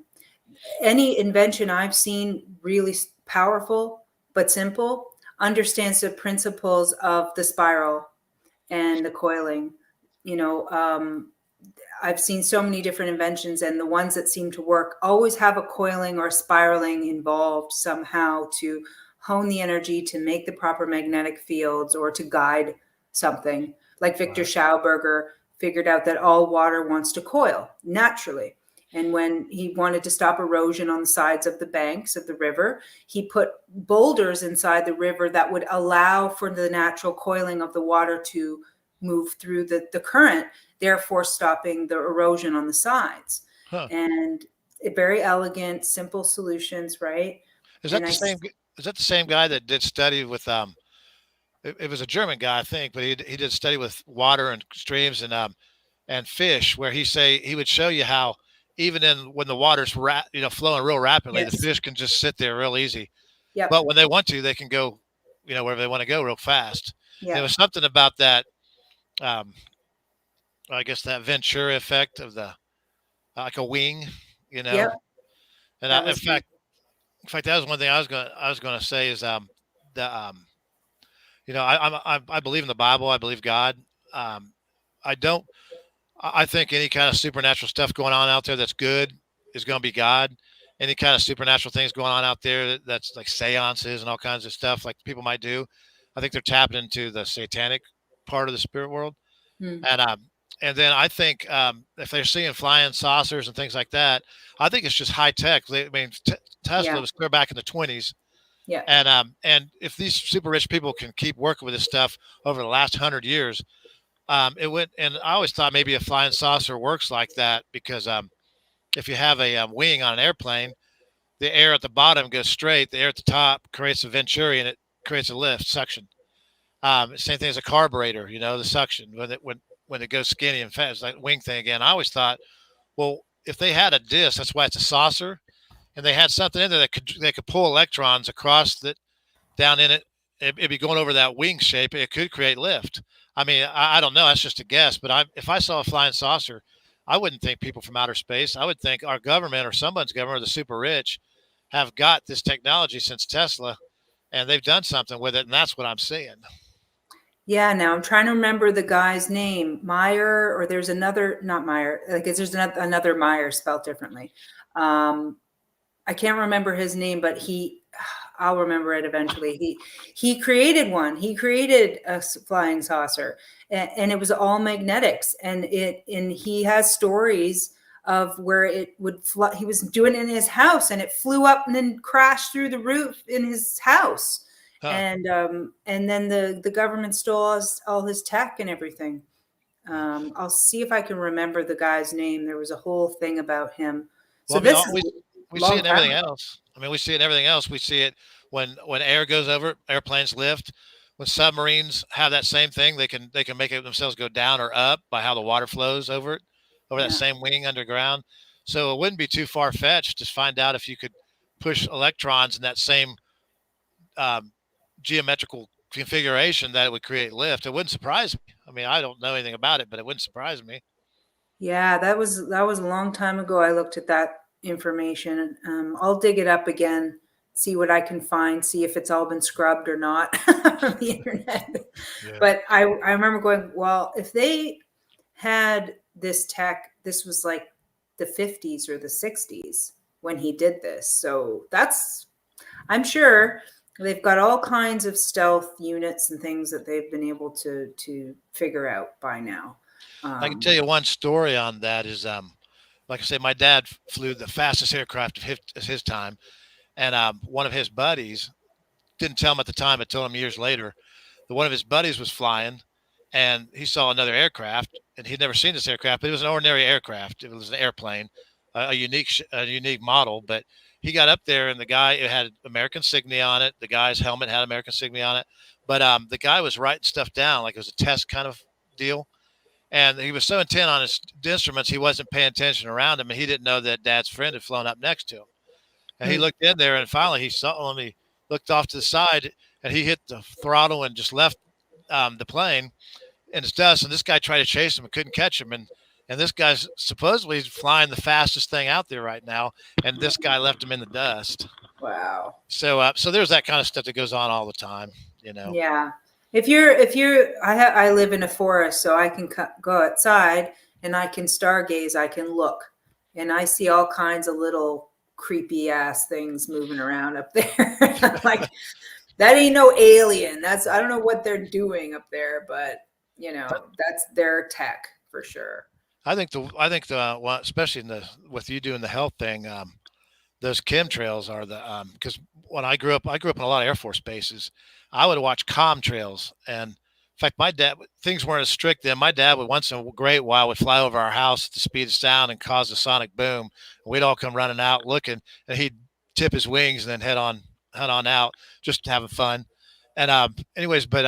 Any invention I've seen really powerful but simple understands the principles of the spiral and the coiling. You know, I've seen so many different inventions, and the ones that seem to work always have a coiling or spiraling involved somehow to hone the energy, to make the proper magnetic fields, or to guide something. Like Victor Right. Schauberger figured out that all water wants to coil naturally. And when he wanted to stop erosion on the sides of the banks of the river, he put boulders inside the river that would allow for the natural coiling of the water to move through the current, therefore stopping the erosion on the sides. Huh. And very elegant, simple solutions, right? Is that And the I, same? Is that the same guy that did study with it was a German guy, I think, but he did study with water and streams and fish, where he would show you how even in when the water's flowing real rapidly, the yes, fish can just sit there real easy. yep, But when they want to, they can go, wherever they want to go real fast. There yep, was something about that. Um, I guess that Ventura effect of the like a wing, you know. yep. And That in was fact, that was one thing I was gonna say is the I believe in the Bible. I believe God. Um, I don't. I think any kind of supernatural stuff going on out there that's good is going to be God. Any kind of supernatural things going on out there that's like seances and all kinds of stuff like people might do, I think they're tapping into the satanic part of the spirit world. hmm, And then I think if they're seeing flying saucers and things like that, I think it's just high tech. Tesla yeah, was clear back in the 20s, yeah, and if these super rich people can keep working with this stuff over the last 100 years, it went. And I always thought maybe a flying saucer works like that because if you have a wing on an airplane, the air at the bottom goes straight, the air at the top creates a venturi, and it creates a lift suction. Same thing as a carburetor, the suction when it goes skinny and fast, like wing thing again. I always thought, well, if they had a disc, that's why it's a saucer, and they had something in there that they could pull electrons across the down in it, it'd be going over that wing shape. It could create lift. I mean, I don't know. That's just a guess. But if I saw a flying saucer, I wouldn't think people from outer space. I would think our government or someone's government or the super rich have got this technology since Tesla, and they've done something with it, and that's what I'm seeing. yeah. Now I'm trying to remember the guy's name, Meyer, or there's another, not Meyer. Like there's another Meyer spelled differently. Um, I can't remember his name, but I'll remember it eventually. He created one. He created a flying saucer, and it was all magnetics. And he has stories of where it would fly. He was doing it in his house, and it flew up and then crashed through the roof in his house. Huh. And then the government stole all his tech and everything. I'll see if I can remember the guy's name. There was a whole thing about him. Well, So I mean, this is we a see it long in time everything ago. else. I mean, we see it in everything else. We see it when air goes over, airplanes lift. When submarines have that same thing, they can make it themselves go down or up by how the water flows over it, over that Yeah. same wing underground. So it wouldn't be too far fetched to find out if you could push electrons in that same um, geometrical configuration that it would create lift. It wouldn't surprise me. I mean, I don't know anything about it, but it wouldn't surprise me. Yeah, that was a long time ago. I looked at that information. I'll dig it up again, see what I can find, see if it's all been scrubbed or not from the internet. Yeah. But I remember going, well, if they had this tech, this was like the 50s or the 60s when he did this. So I'm sure they've got all kinds of stealth units and things that they've been able to figure out by now. I can tell you one story on that is, like I said, my dad flew the fastest aircraft of his time, and one of his buddies didn't tell him at the time, but told him years later that one of his buddies was flying, and he saw another aircraft, and he'd never seen this aircraft, but it was an ordinary aircraft. It was an airplane, a unique model, but he got up there, and it had American insignia on it. The guy's helmet had American insignia on it, but the guy was writing stuff down like it was a test kind of deal. And he was so intent on his instruments, he wasn't paying attention around him, and he didn't know that Dad's friend had flown up next to him. And he Mm. looked in there, and finally he saw him. He looked off to the side, and he hit the throttle and just left the plane in its dust, and this guy tried to chase him and couldn't catch him, and this guy's supposedly flying the fastest thing out there right now, and this guy left him in the dust. Wow. So there's that kind of stuff that goes on all the time, you know. Yeah. I live in a forest, so I can go outside and I can stargaze. I can look, and I see all kinds of little creepy ass things moving around up there. Like, that ain't no alien. I don't know what they're doing up there, but that's their tech for sure. I think well, especially with you doing the health thing, those chemtrails are because when I grew up in a lot of Air Force bases. I would watch trails, and in fact, my dad, things weren't as strict then. My dad would once in a great while would fly over our house at the speed of sound and cause a sonic boom. We'd all come running out looking, and he'd tip his wings and then head on out, just having fun. And anyways, but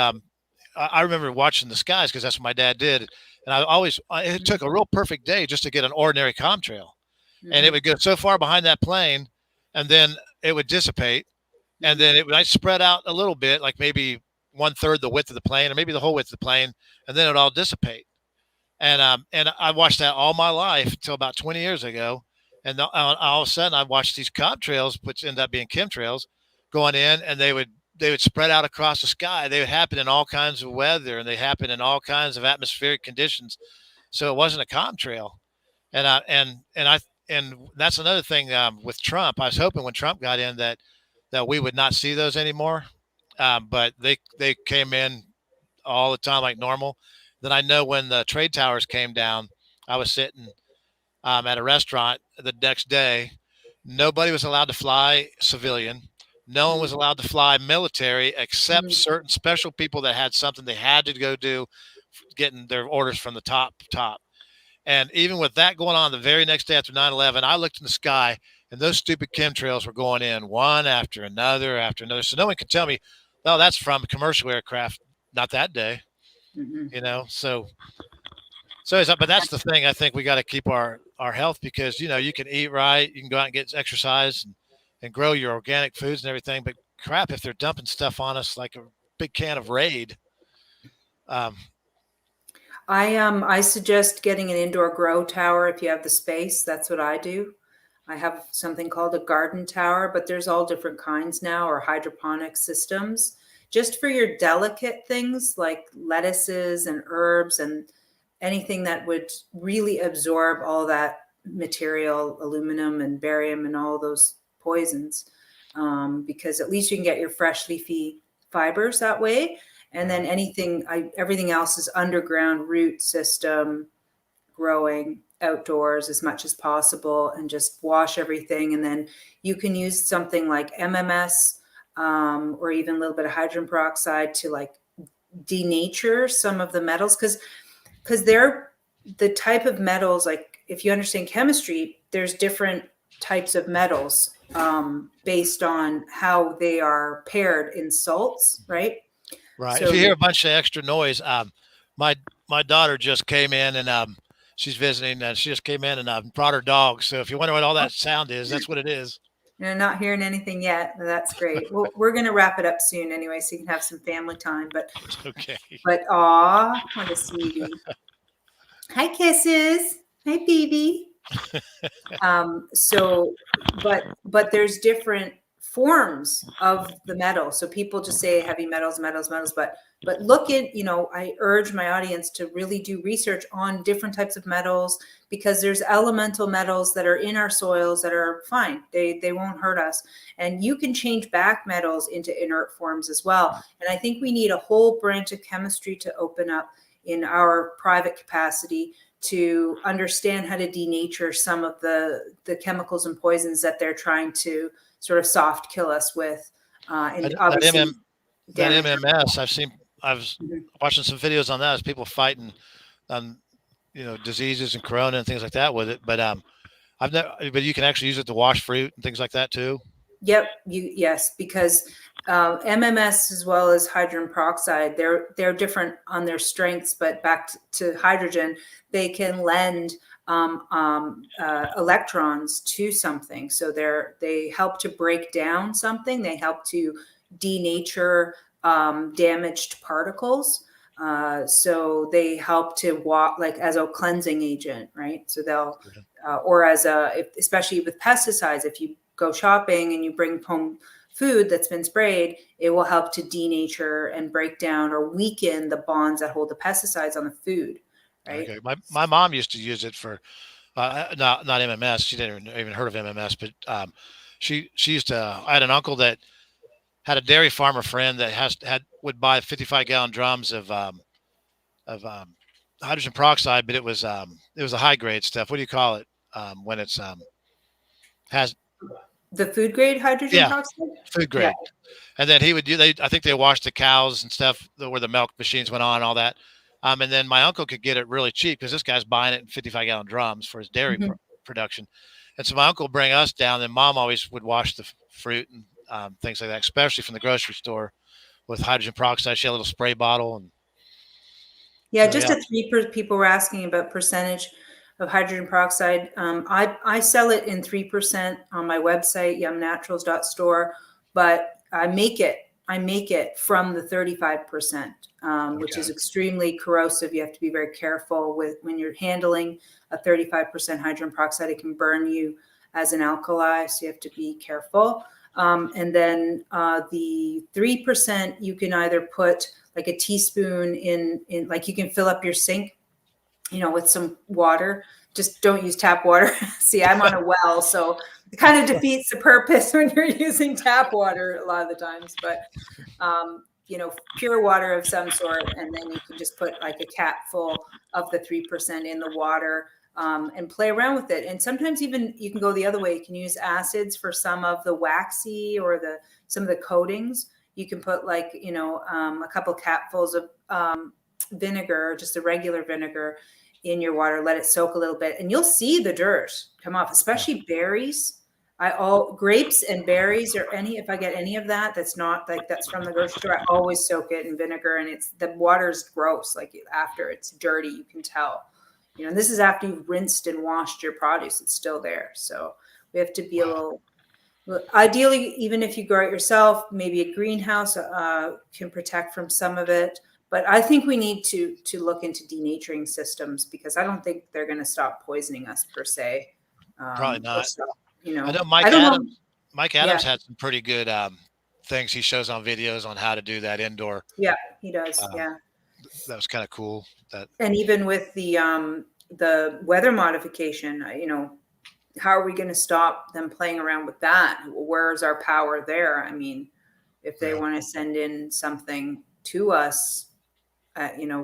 I remember watching the skies because that's what my dad did, and it took a real perfect day just to get an ordinary trail, and it would go so far behind that plane, and then it would dissipate. And then it might spread out a little bit, like maybe 1/3 the width of the plane, or maybe the whole width of the plane, and then it would all dissipate. And I watched that all my life until about 20 years ago. And all of a sudden, I watched these trails, which end up being chemtrails, going in, and they would spread out across the sky. They would happen in all kinds of weather, and they happen in all kinds of atmospheric conditions. So it wasn't a chemtrail. And that's another thing with Trump. I was hoping when Trump got in that we would not see those anymore. But they came in all the time like normal. Then I know when the trade towers came down, I was sitting at a restaurant the next day. Nobody was allowed to fly civilian. No one was allowed to fly military except certain special people that had something they had to go do, getting their orders from the top. And even with that going on the very next day after 9/11, I looked in the sky, and those stupid chemtrails were going in one after another after another. So no one could tell me, oh, that's from commercial aircraft. Not that day, So but that's the thing. I think we got to keep our health because, you can eat right. You can go out and get exercise and grow your organic foods and everything. But crap, if they're dumping stuff on us like a big can of Raid. I suggest getting an indoor grow tower if you have the space. That's what I do. I have something called a garden tower, but there's all different kinds now, or hydroponic systems. Just for your delicate things like lettuces and herbs and anything that would really absorb all that material, aluminum and barium and all those poisons, because at least you can get your fresh leafy fibers that way. And then everything else is underground root system, growing outdoors as much as possible, and just wash everything. And then you can use something like MMS or even a little bit of hydrogen peroxide to like denature some of the metals, because they're the type of metals, like if you understand chemistry, there's different types of metals based on how they are paired in salts, right? Right. So, if you hear a bunch of extra noise, my daughter just came in and she's visiting, and she just came in and brought her dog. So if you wonder what all that sound is, that's what it is. You're not hearing anything yet. That's great. Well, we're going to wrap it up soon anyway, so you can have some family time. But okay. But aw, what a sweetie. Hi, kisses. Hi, baby. But there's different forms of the metal. So people just say heavy metals, but look at, I urge my audience to really do research on different types of metals, because there's elemental metals that are in our soils that are fine. They won't hurt us. And you can change back metals into inert forms as well. And I think we need a whole branch of chemistry to open up in our private capacity to understand how to denature some of the chemicals and poisons that they're trying to sort of soft kill us with. And obviously that MMS, I was watching some videos on that as people fighting diseases and corona and things like that with it. But but you can actually use it to wash fruit and things like that too. Yep. Yes, because MMS as well as hydrogen peroxide, they're different on their strengths, but back to hydrogen, they can lend electrons to something. So they help to break down something. They help to denature damaged particles. So they help to walk like as a cleansing agent, right? So they'll, or as especially with pesticides, if you go shopping and you bring home food that's been sprayed, it will help to denature and break down or weaken the bonds that hold the pesticides on the food, right? Okay. My mom used to use it for not MMS. She didn't even heard of MMS, but she used to. I had an uncle that had a dairy farmer friend that would buy 55-gallon drums of hydrogen peroxide, but it was a high grade stuff. What do you call it when it's has The food grade hydrogen yeah, peroxide? food Yeah. grade. And then he would I think they washed the cows and stuff where the milk machines went on and all that. And then my uncle could get it really cheap because this guy's buying it in 55-gallon drums for his dairy Mhm. production. And so my uncle would bring us down, and mom always would wash the fruit and things like that, especially from the grocery store with hydrogen peroxide. She had a little spray bottle. And Yeah, so, just yeah, a people were asking about percentage of hydrogen peroxide. I sell it in 3% on my website, yumnaturals.store, but I make it from the 35%, which okay. is extremely corrosive. You have to be very careful with when you're handling a 35% hydrogen peroxide. It can burn you as an alkali, so you have to be careful. And then the 3%, you can either put like a teaspoon in like you can fill up your sink, with some water. Just don't use tap water. See, I'm on a well, so it kind of defeats the purpose when you're using tap water a lot of the times. But pure water of some sort, and then you can just put like a capful of the 3% in the water, and play around with it. And sometimes even you can go the other way. You can use acids for some of the waxy or some of the coatings. You can put like a couple capfuls of vinegar, just a regular vinegar, in your water. Let it soak a little bit, and you'll see the dirt come off, Yeah. especially berries. Grapes and berries, or if I get any of that's not like that's from the grocery store, I always soak it in vinegar, and the water's gross. Like after it's dirty, you can tell. This is after you've rinsed and washed your produce; it's still there. So we have to be a Wow. little. Ideally, even if you grow it yourself, maybe a greenhouse can protect from some of it. But I think we need to look into denaturing systems, because I don't think they're going to stop poisoning us per se. Probably Or not. stop, I know I don't know. Mike Yeah, Adams had some pretty good things he shows on videos on how to do that indoor. yeah, he does. Um, Yeah, that was kind of cool. That and even with the weather modification, how are we going to stop them playing around with that? Where's our power there? I mean, if they yeah. want to send in something to us,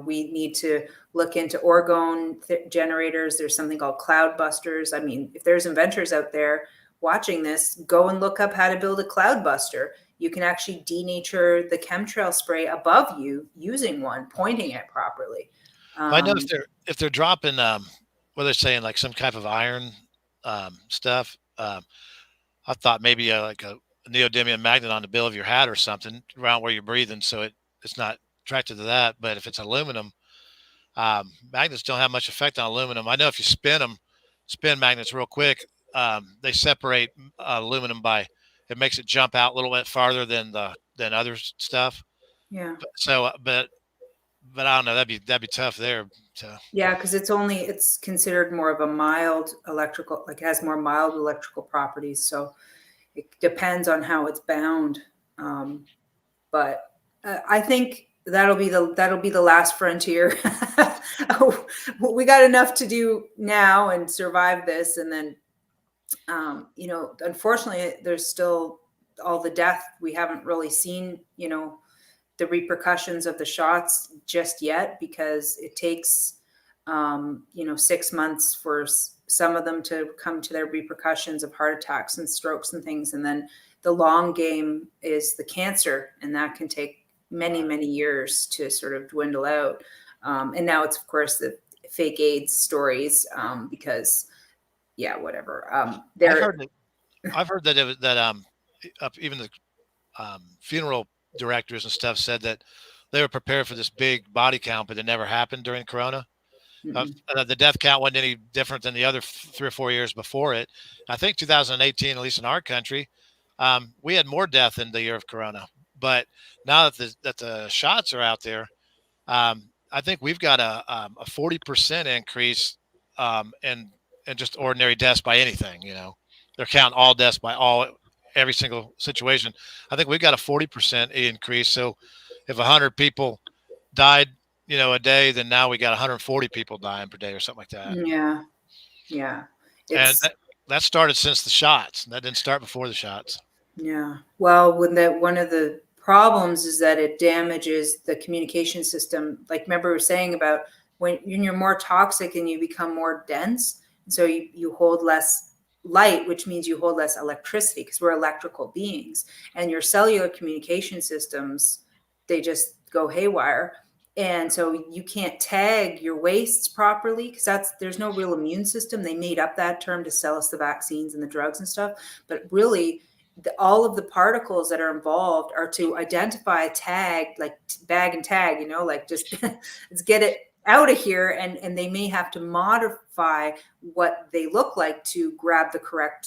we need to look into orgone generators. There's something called cloud busters. I mean, if there's inventors out there watching this, go and look up how to build a cloud buster. You can actually denature the chemtrail spray above you using one, pointing it properly. I know Um, if they're dropping what they're saying, like some type of iron stuff. I thought maybe like a neodymium magnet on the bill of your hat or something around where you're breathing, so it's not attracted to that. But if it's aluminum, magnets don't have much effect on aluminum. I know if you spin magnets real quick, they separate aluminum by it makes it jump out a little bit farther than other stuff. yeah. But I don't know. That'd be tough there. So Yeah, because it's considered more of a mild electrical, like has more mild electrical properties. So it depends on how it's bound. But I think that'll be the last frontier. We got enough to do now and survive this, and then unfortunately, there's still all the death. We haven't really seen the repercussions of the shots just yet, because it takes 6 months for some of them to come to their repercussions of heart attacks and strokes and things. And then the long game is the cancer, and that can take many, many years to sort of dwindle out. And now it's, of course, the fake AIDS stories, because, yeah, whatever. I've They're, heard that I've heard that even the funeral directors and stuff said that they were prepared for this big body count, but it never happened during Corona. The death count wasn't any different than the other 3 or 4 years before it. I think 2018, at least in our country, we had more death in the year of Corona. But now that the shots are out there, I think we've got a 40% increase in just ordinary deaths by anything. They're counting all deaths by every single situation. I think we've got a 40% increase. So if 100 people died, a day, then now we got 140 people dying per day or something like that. Yeah. Yeah. And It's that started since the shots. That didn't start before the shots. Yeah. Well, one of the problems is that it damages the communication system. Like, remember we were saying about when you're more toxic and you become more dense, and so you hold less light, which means you hold less electricity because we're electrical beings, and your cellular communication systems, they just go haywire. And so you can't tag your wastes properly because there's no real immune system. They made up that term to sell us the vaccines and the drugs and stuff, but really all of the particles that are involved are to identify, tag, like bag and tag, like just let's get it out of here. And they may have to modify what they look like to grab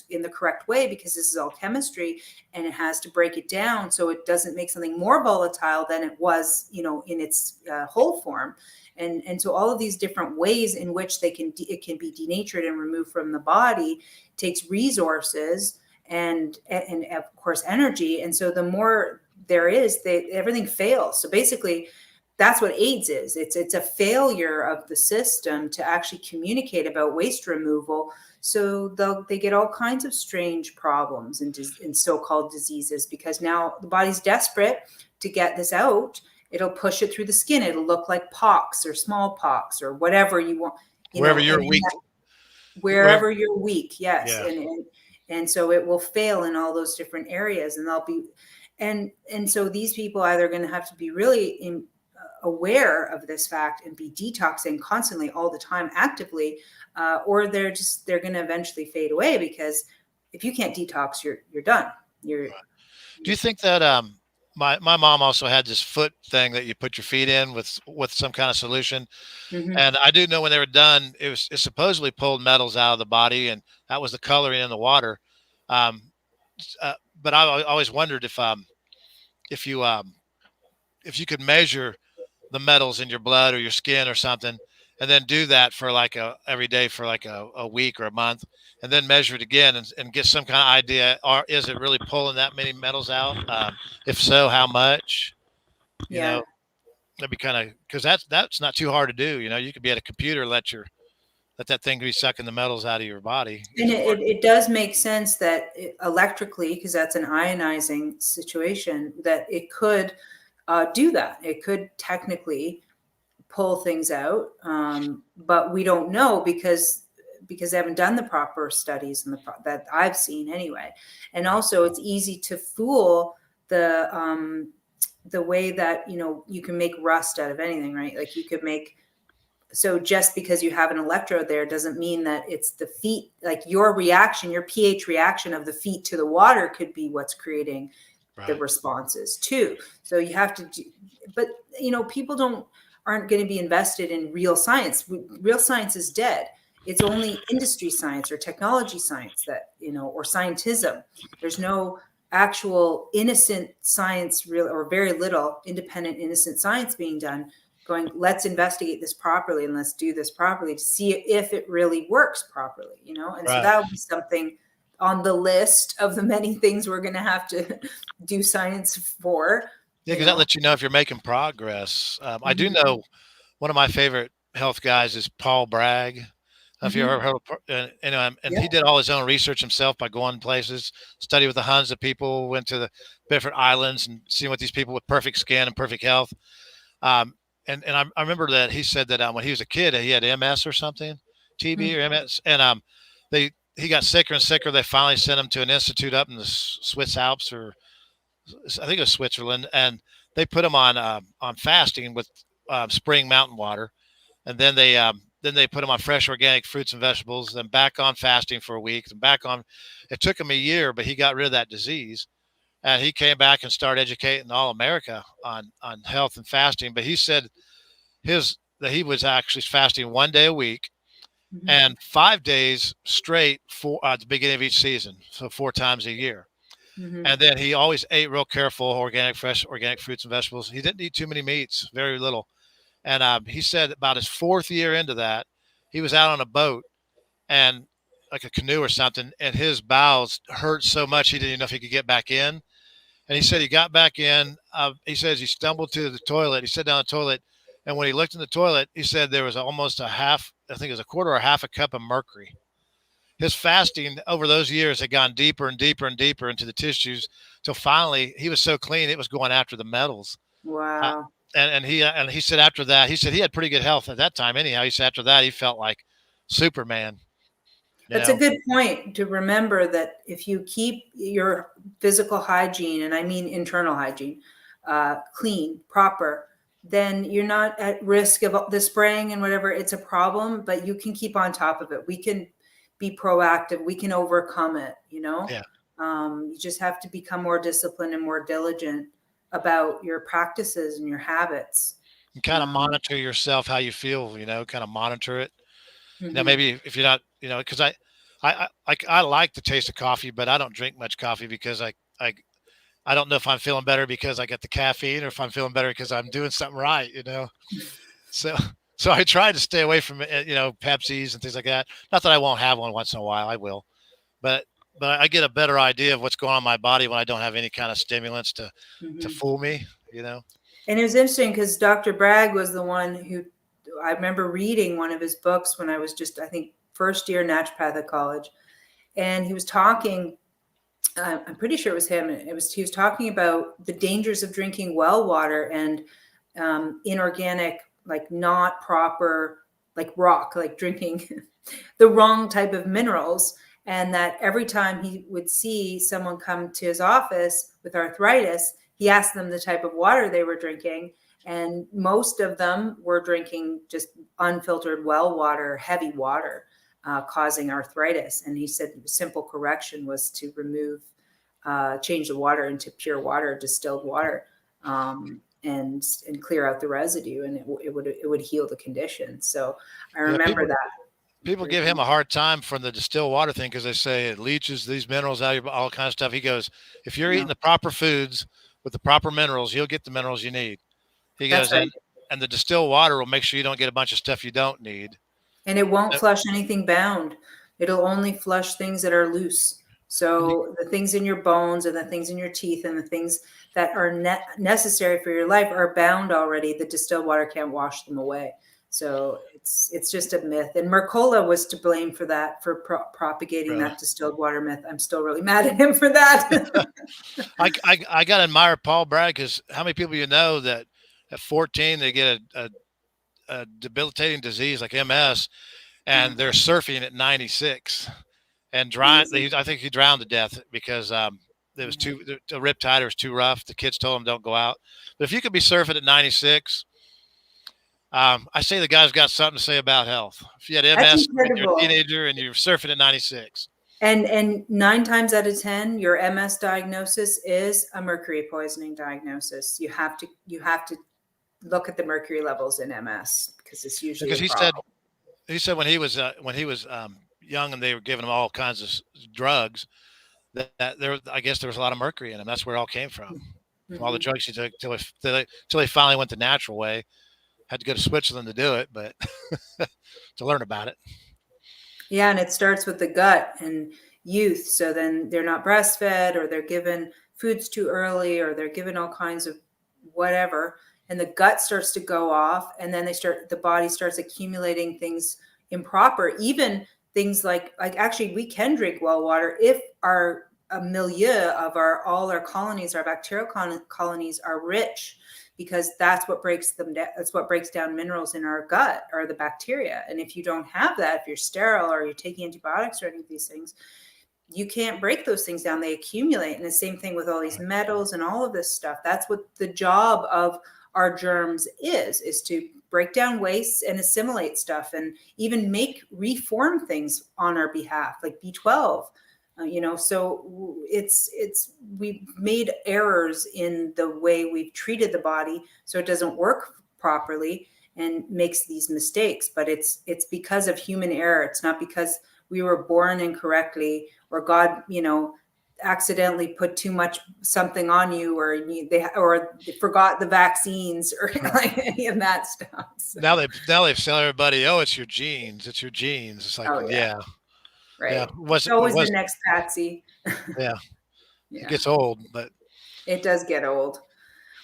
in the correct way, because this is all chemistry, and it has to break it down so it doesn't make something more volatile than it was, in its whole form. And so all of these different ways in which it can be denatured and removed from the body takes resources and of course energy. And so the more there is, everything fails. So basically that's what AIDS is. It's a failure of the system to actually communicate about waste removal. So they get all kinds of strange problems and so-called diseases, because now the body's desperate to get this out. It'll push it through the skin. It'll look like pox or smallpox or whatever you want. Wherever you're weak. Wherever you're weak, yes. Yeah. And so it will fail in all those different areas, and and so these people either going to have to be really aware of this fact and be detoxing constantly all the time actively, or they're going to eventually fade away, because if you can't detox, you're done. Do you think that my mom also had this foot thing that you put your feet in with some kind of solution? Mm-hmm. And I do know when they were done, it supposedly pulled metals out of the body, and that was the coloring in the water. But I always wondered if you could measure the metals in your blood or your skin or something, and then do that for every day for a week or a month, and then measure it again and get some kind of idea, or is it really pulling that many metals out? If so, how much? Yeah. That'd be kind of, because that's not too hard to do. You could be at a computer, let that thing be sucking the metals out of your body. And it does make sense that electrically, because that's an ionizing situation, that it could do that. It could technically pull things out, but we don't know because they haven't done the proper studies that I've seen anyway. And also, it's easy to fool the way that you can make rust out of anything, right? Like you could make. So just because you have an electrode there doesn't mean that it's the feet. Like your pH reaction of the feet to the water could be what's creating the responses too. So you have to but people aren't going to be invested in real science. Real science is dead. It's only industry science or technology science that, or scientism. There's no actual innocent science, or very little independent innocent science being done, going, let's investigate this properly and let's do this properly to see if it really works properly, and so that would be something on the list of the many things we're going to have to do science for. Yeah, because that lets you know if you're making progress. I do know one of my favorite health guys is Paul Bragg. If you ever heard of, and he did all his own research himself by going places, studied with the hundreds of people, went to the different islands and seeing what these people with perfect skin and perfect health. And I remember that he said that when he was a kid, he had MS or something, TB or MS, and he got sicker and sicker. They finally sent him to an institute up in the Swiss Alps, or I think it was Switzerland, and they put him on fasting with spring mountain water, and then they put him on fresh organic fruits and vegetables, then back on fasting for a week, and back on. It took him a year, but he got rid of that disease, and he came back and started educating all America on health and fasting. But he said that he was actually fasting 1 day a week and 5 days straight at the beginning of each season, so 4 times a year. And then he always ate real careful, fresh organic fruits and vegetables. He didn't eat too many meats, very little. And he said about his 4th year into that, he was out on a boat and like a canoe or something, and his bowels hurt so much he didn't even know if he could get back in. And he said he got back in. He says he stumbled to the toilet. He sat down the toilet, and when he looked in the toilet, he said there was almost a half, I think it was a quarter or half a cup of mercury. His fasting over those years had gone deeper and deeper and deeper into the tissues till finally he was so clean it was going after the metals. Uh, Wow. and he said after that, he said he had pretty good health at that time. Anyhow, he said after that he felt like Superman. You That's a know, good point to remember, that if you keep your physical hygiene, and I mean internal hygiene, clean, proper, then you're not at risk of the spraying and whatever. It's a problem, but you can keep on top of it. We can be proactive. We can overcome it, you know? yeah, You just have to become more disciplined and more diligent about your practices and your habits. and kind of Um, monitor yourself how you feel. Kind of monitor it. mhm. Maybe if you're not, because I like the taste of coffee, but I don't drink much coffee because I don't know if I'm feeling better because I get the caffeine or if I'm feeling better because I'm doing something right. So so I try to stay away from Pepsis and things like that. Not that I won't have one once in a while, I will, but I get a better idea of what's going on in my body when I don't have any kind of stimulants to Mhm. fool me. And it was interesting because Dr. Bragg was the one who, I remember reading one of his books when I was just, I think, first year naturopathic college. And he was talking, I'm pretty sure it was him. He was talking about the dangers of drinking well water and inorganic, like not proper, like rock, like drinking the wrong type of minerals. And that every time he would see someone come to his office with arthritis, he asked them the type of water they were drinking. And most of them were drinking just unfiltered well water, heavy water, causing arthritis. And he said the simple correction was to change the water into pure water, distilled water, and clear out the residue, and it would heal the condition. So I Yeah, remember people that. people give him a hard time from the distilled water thing because they say it leaches these minerals out of your, all kind of stuff. He goes, if you're eating No, the proper foods with the proper minerals, you'll get the minerals you need. He that's goes, right. and the distilled water will make sure you don't get a bunch of stuff you don't need. And it won't Uh, flush anything bound. It'll only flush things that are loose. And you, So the things in your bones and the things in your teeth and the things that are necessary for your life are bound already. The distilled water can't wash them away. So it's just a myth. And Mercola was to blame for that, for propagating really, that distilled water myth. I'm still really mad at him for that. I got to admire Paul Bragg because how many people that at 14 they get a debilitating disease like MS and they're surfing at 96 and drown. Amazing. I think he drowned to death because it was Yeah. the riptide was too rough. The kids told him don't go out. But if you could be surfing at 96, I say the guy's got something to say about health. If you had That's MS when you're a incredible. teenager and you're surfing at 96, And 9 times out of 10, your MS diagnosis is a mercury poisoning diagnosis. You have to look at the mercury levels in MS because it's usually because a problem. he said when he was young and they were giving him all kinds of drugs that there I guess there was a lot of mercury in him. That's where it all came from all the Mhm. drugs he took till he finally went the natural way. Had to go to Switzerland to do it, but to learn about it. Yeah, and it starts with the gut and youth. So then they're not breastfed, or they're given foods too early, or they're given all kinds of whatever. And the gut starts to go off, and then the body starts accumulating things improper, even things like actually we can drink well water if our a milieu of all our colonies, our bacterial colonies are rich, because that's what breaks them down. That's what breaks down minerals in our gut, are the bacteria. And if you don't have that, if you're sterile or you're taking antibiotics or any of these things, you can't break those things down. They accumulate. And the same thing with all these metals and all of this stuff. That's what the job of our germs is to break down wastes and assimilate stuff, and even reform things on our behalf, like B12. So we've made errors in the way we've treated the body, so it doesn't work properly and makes these mistakes. But it's because of human error. It's not because we were born incorrectly, or God accidentally put too much something on you, or they forgot the vaccines or like any of that stuff. So. Now they've tell everybody, oh, it's your genes. It's your genes. It's like, Oh yeah, yeah. right. Was It's it always was the next Patsy. yeah. It Yeah, gets old, but it does get old.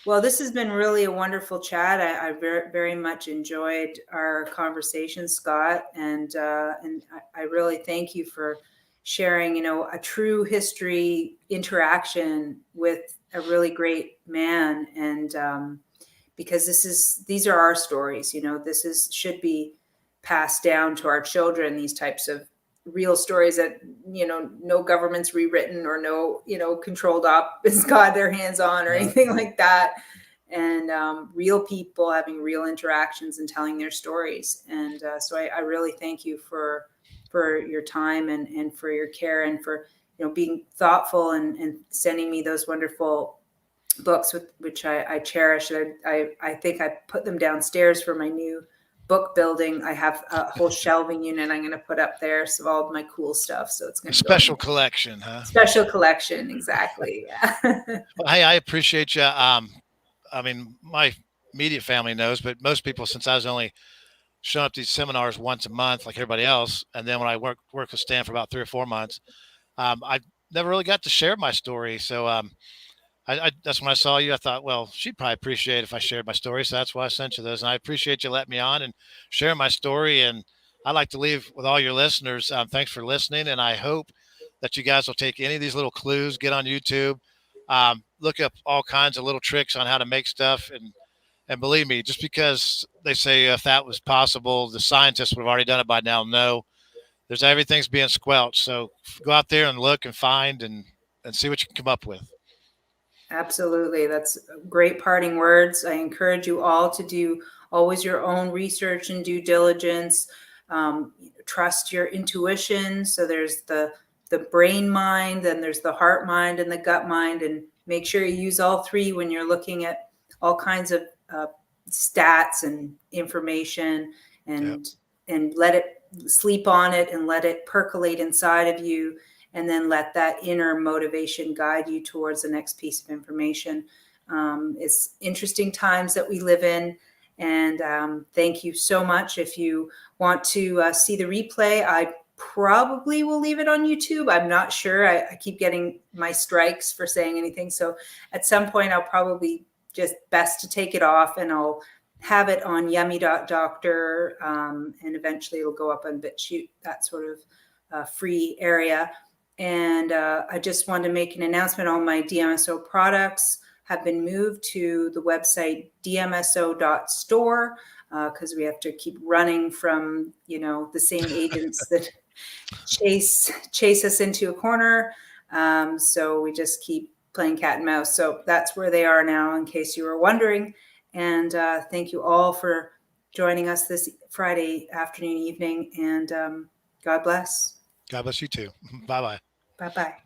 Well, this has been really a wonderful chat. I very, very much enjoyed our conversation, Scott, and I really thank you for sharing, a true history interaction with a really great man. And because these are our stories, should be passed down to our children. These types of real stories that no government's rewritten, or no controlled op has got their hands on, or anything like that. And real people having real interactions and telling their stories. And so I really thank you for your time, and for your care, and for being thoughtful, and sending me those wonderful books, which I cherish. I think I put them downstairs for my new book building. I have a whole shelving unit I'm going to put up there, so all of my cool stuff. So it's going to special collection, huh? Special collection, exactly. Yeah. Well, hey, I appreciate you. I mean, my immediate family knows, but most people, since I was only showing up to these seminars once a month, like everybody else, and then when I worked with Stan for about 3 or 4 months, I never really got to share my story. So that's when I saw you. I thought, well, she'd probably appreciate if I shared my story. So that's why I sent you those. And I appreciate you letting me on and sharing my story. And I'd like to leave with all your listeners. Thanks for listening. And I hope that you guys will take any of these little clues, get on YouTube, look up all kinds of little tricks on how to make stuff. And believe me, just because they say if that was possible, the scientists would have already done it by now. No, everything's being squelched. So go out there and look and find and see what you can come up with. Absolutely. That's great parting words. I encourage you all to do always your own research and due diligence. Trust your intuition. So there's the brain mind, then there's the heart mind, and the gut mind, and make sure you use all three when you're looking at all kinds of stats and information, and let it sleep on it, and let it percolate inside of you. And then let that inner motivation guide you towards the next piece of information. It's interesting times that we live in. And thank you so much. If you want to see the replay, I probably will leave it on YouTube. I'm not sure. I keep getting my strikes for saying anything. So at some point, I'll probably just best to take it off, and I'll have it on yummy.doctor. And eventually it'll go up on BitChute, that sort of free area. And I just wanted to make an announcement. All my DMSO products have been moved to the website dmso.store, because we have to keep running from, the same agents that chase us into a corner. So we just keep playing cat and mouse. So that's where they are now, in case you were wondering. And thank you all for joining us this Friday afternoon, evening. And God bless. God bless you too. Bye-bye. Bye-bye.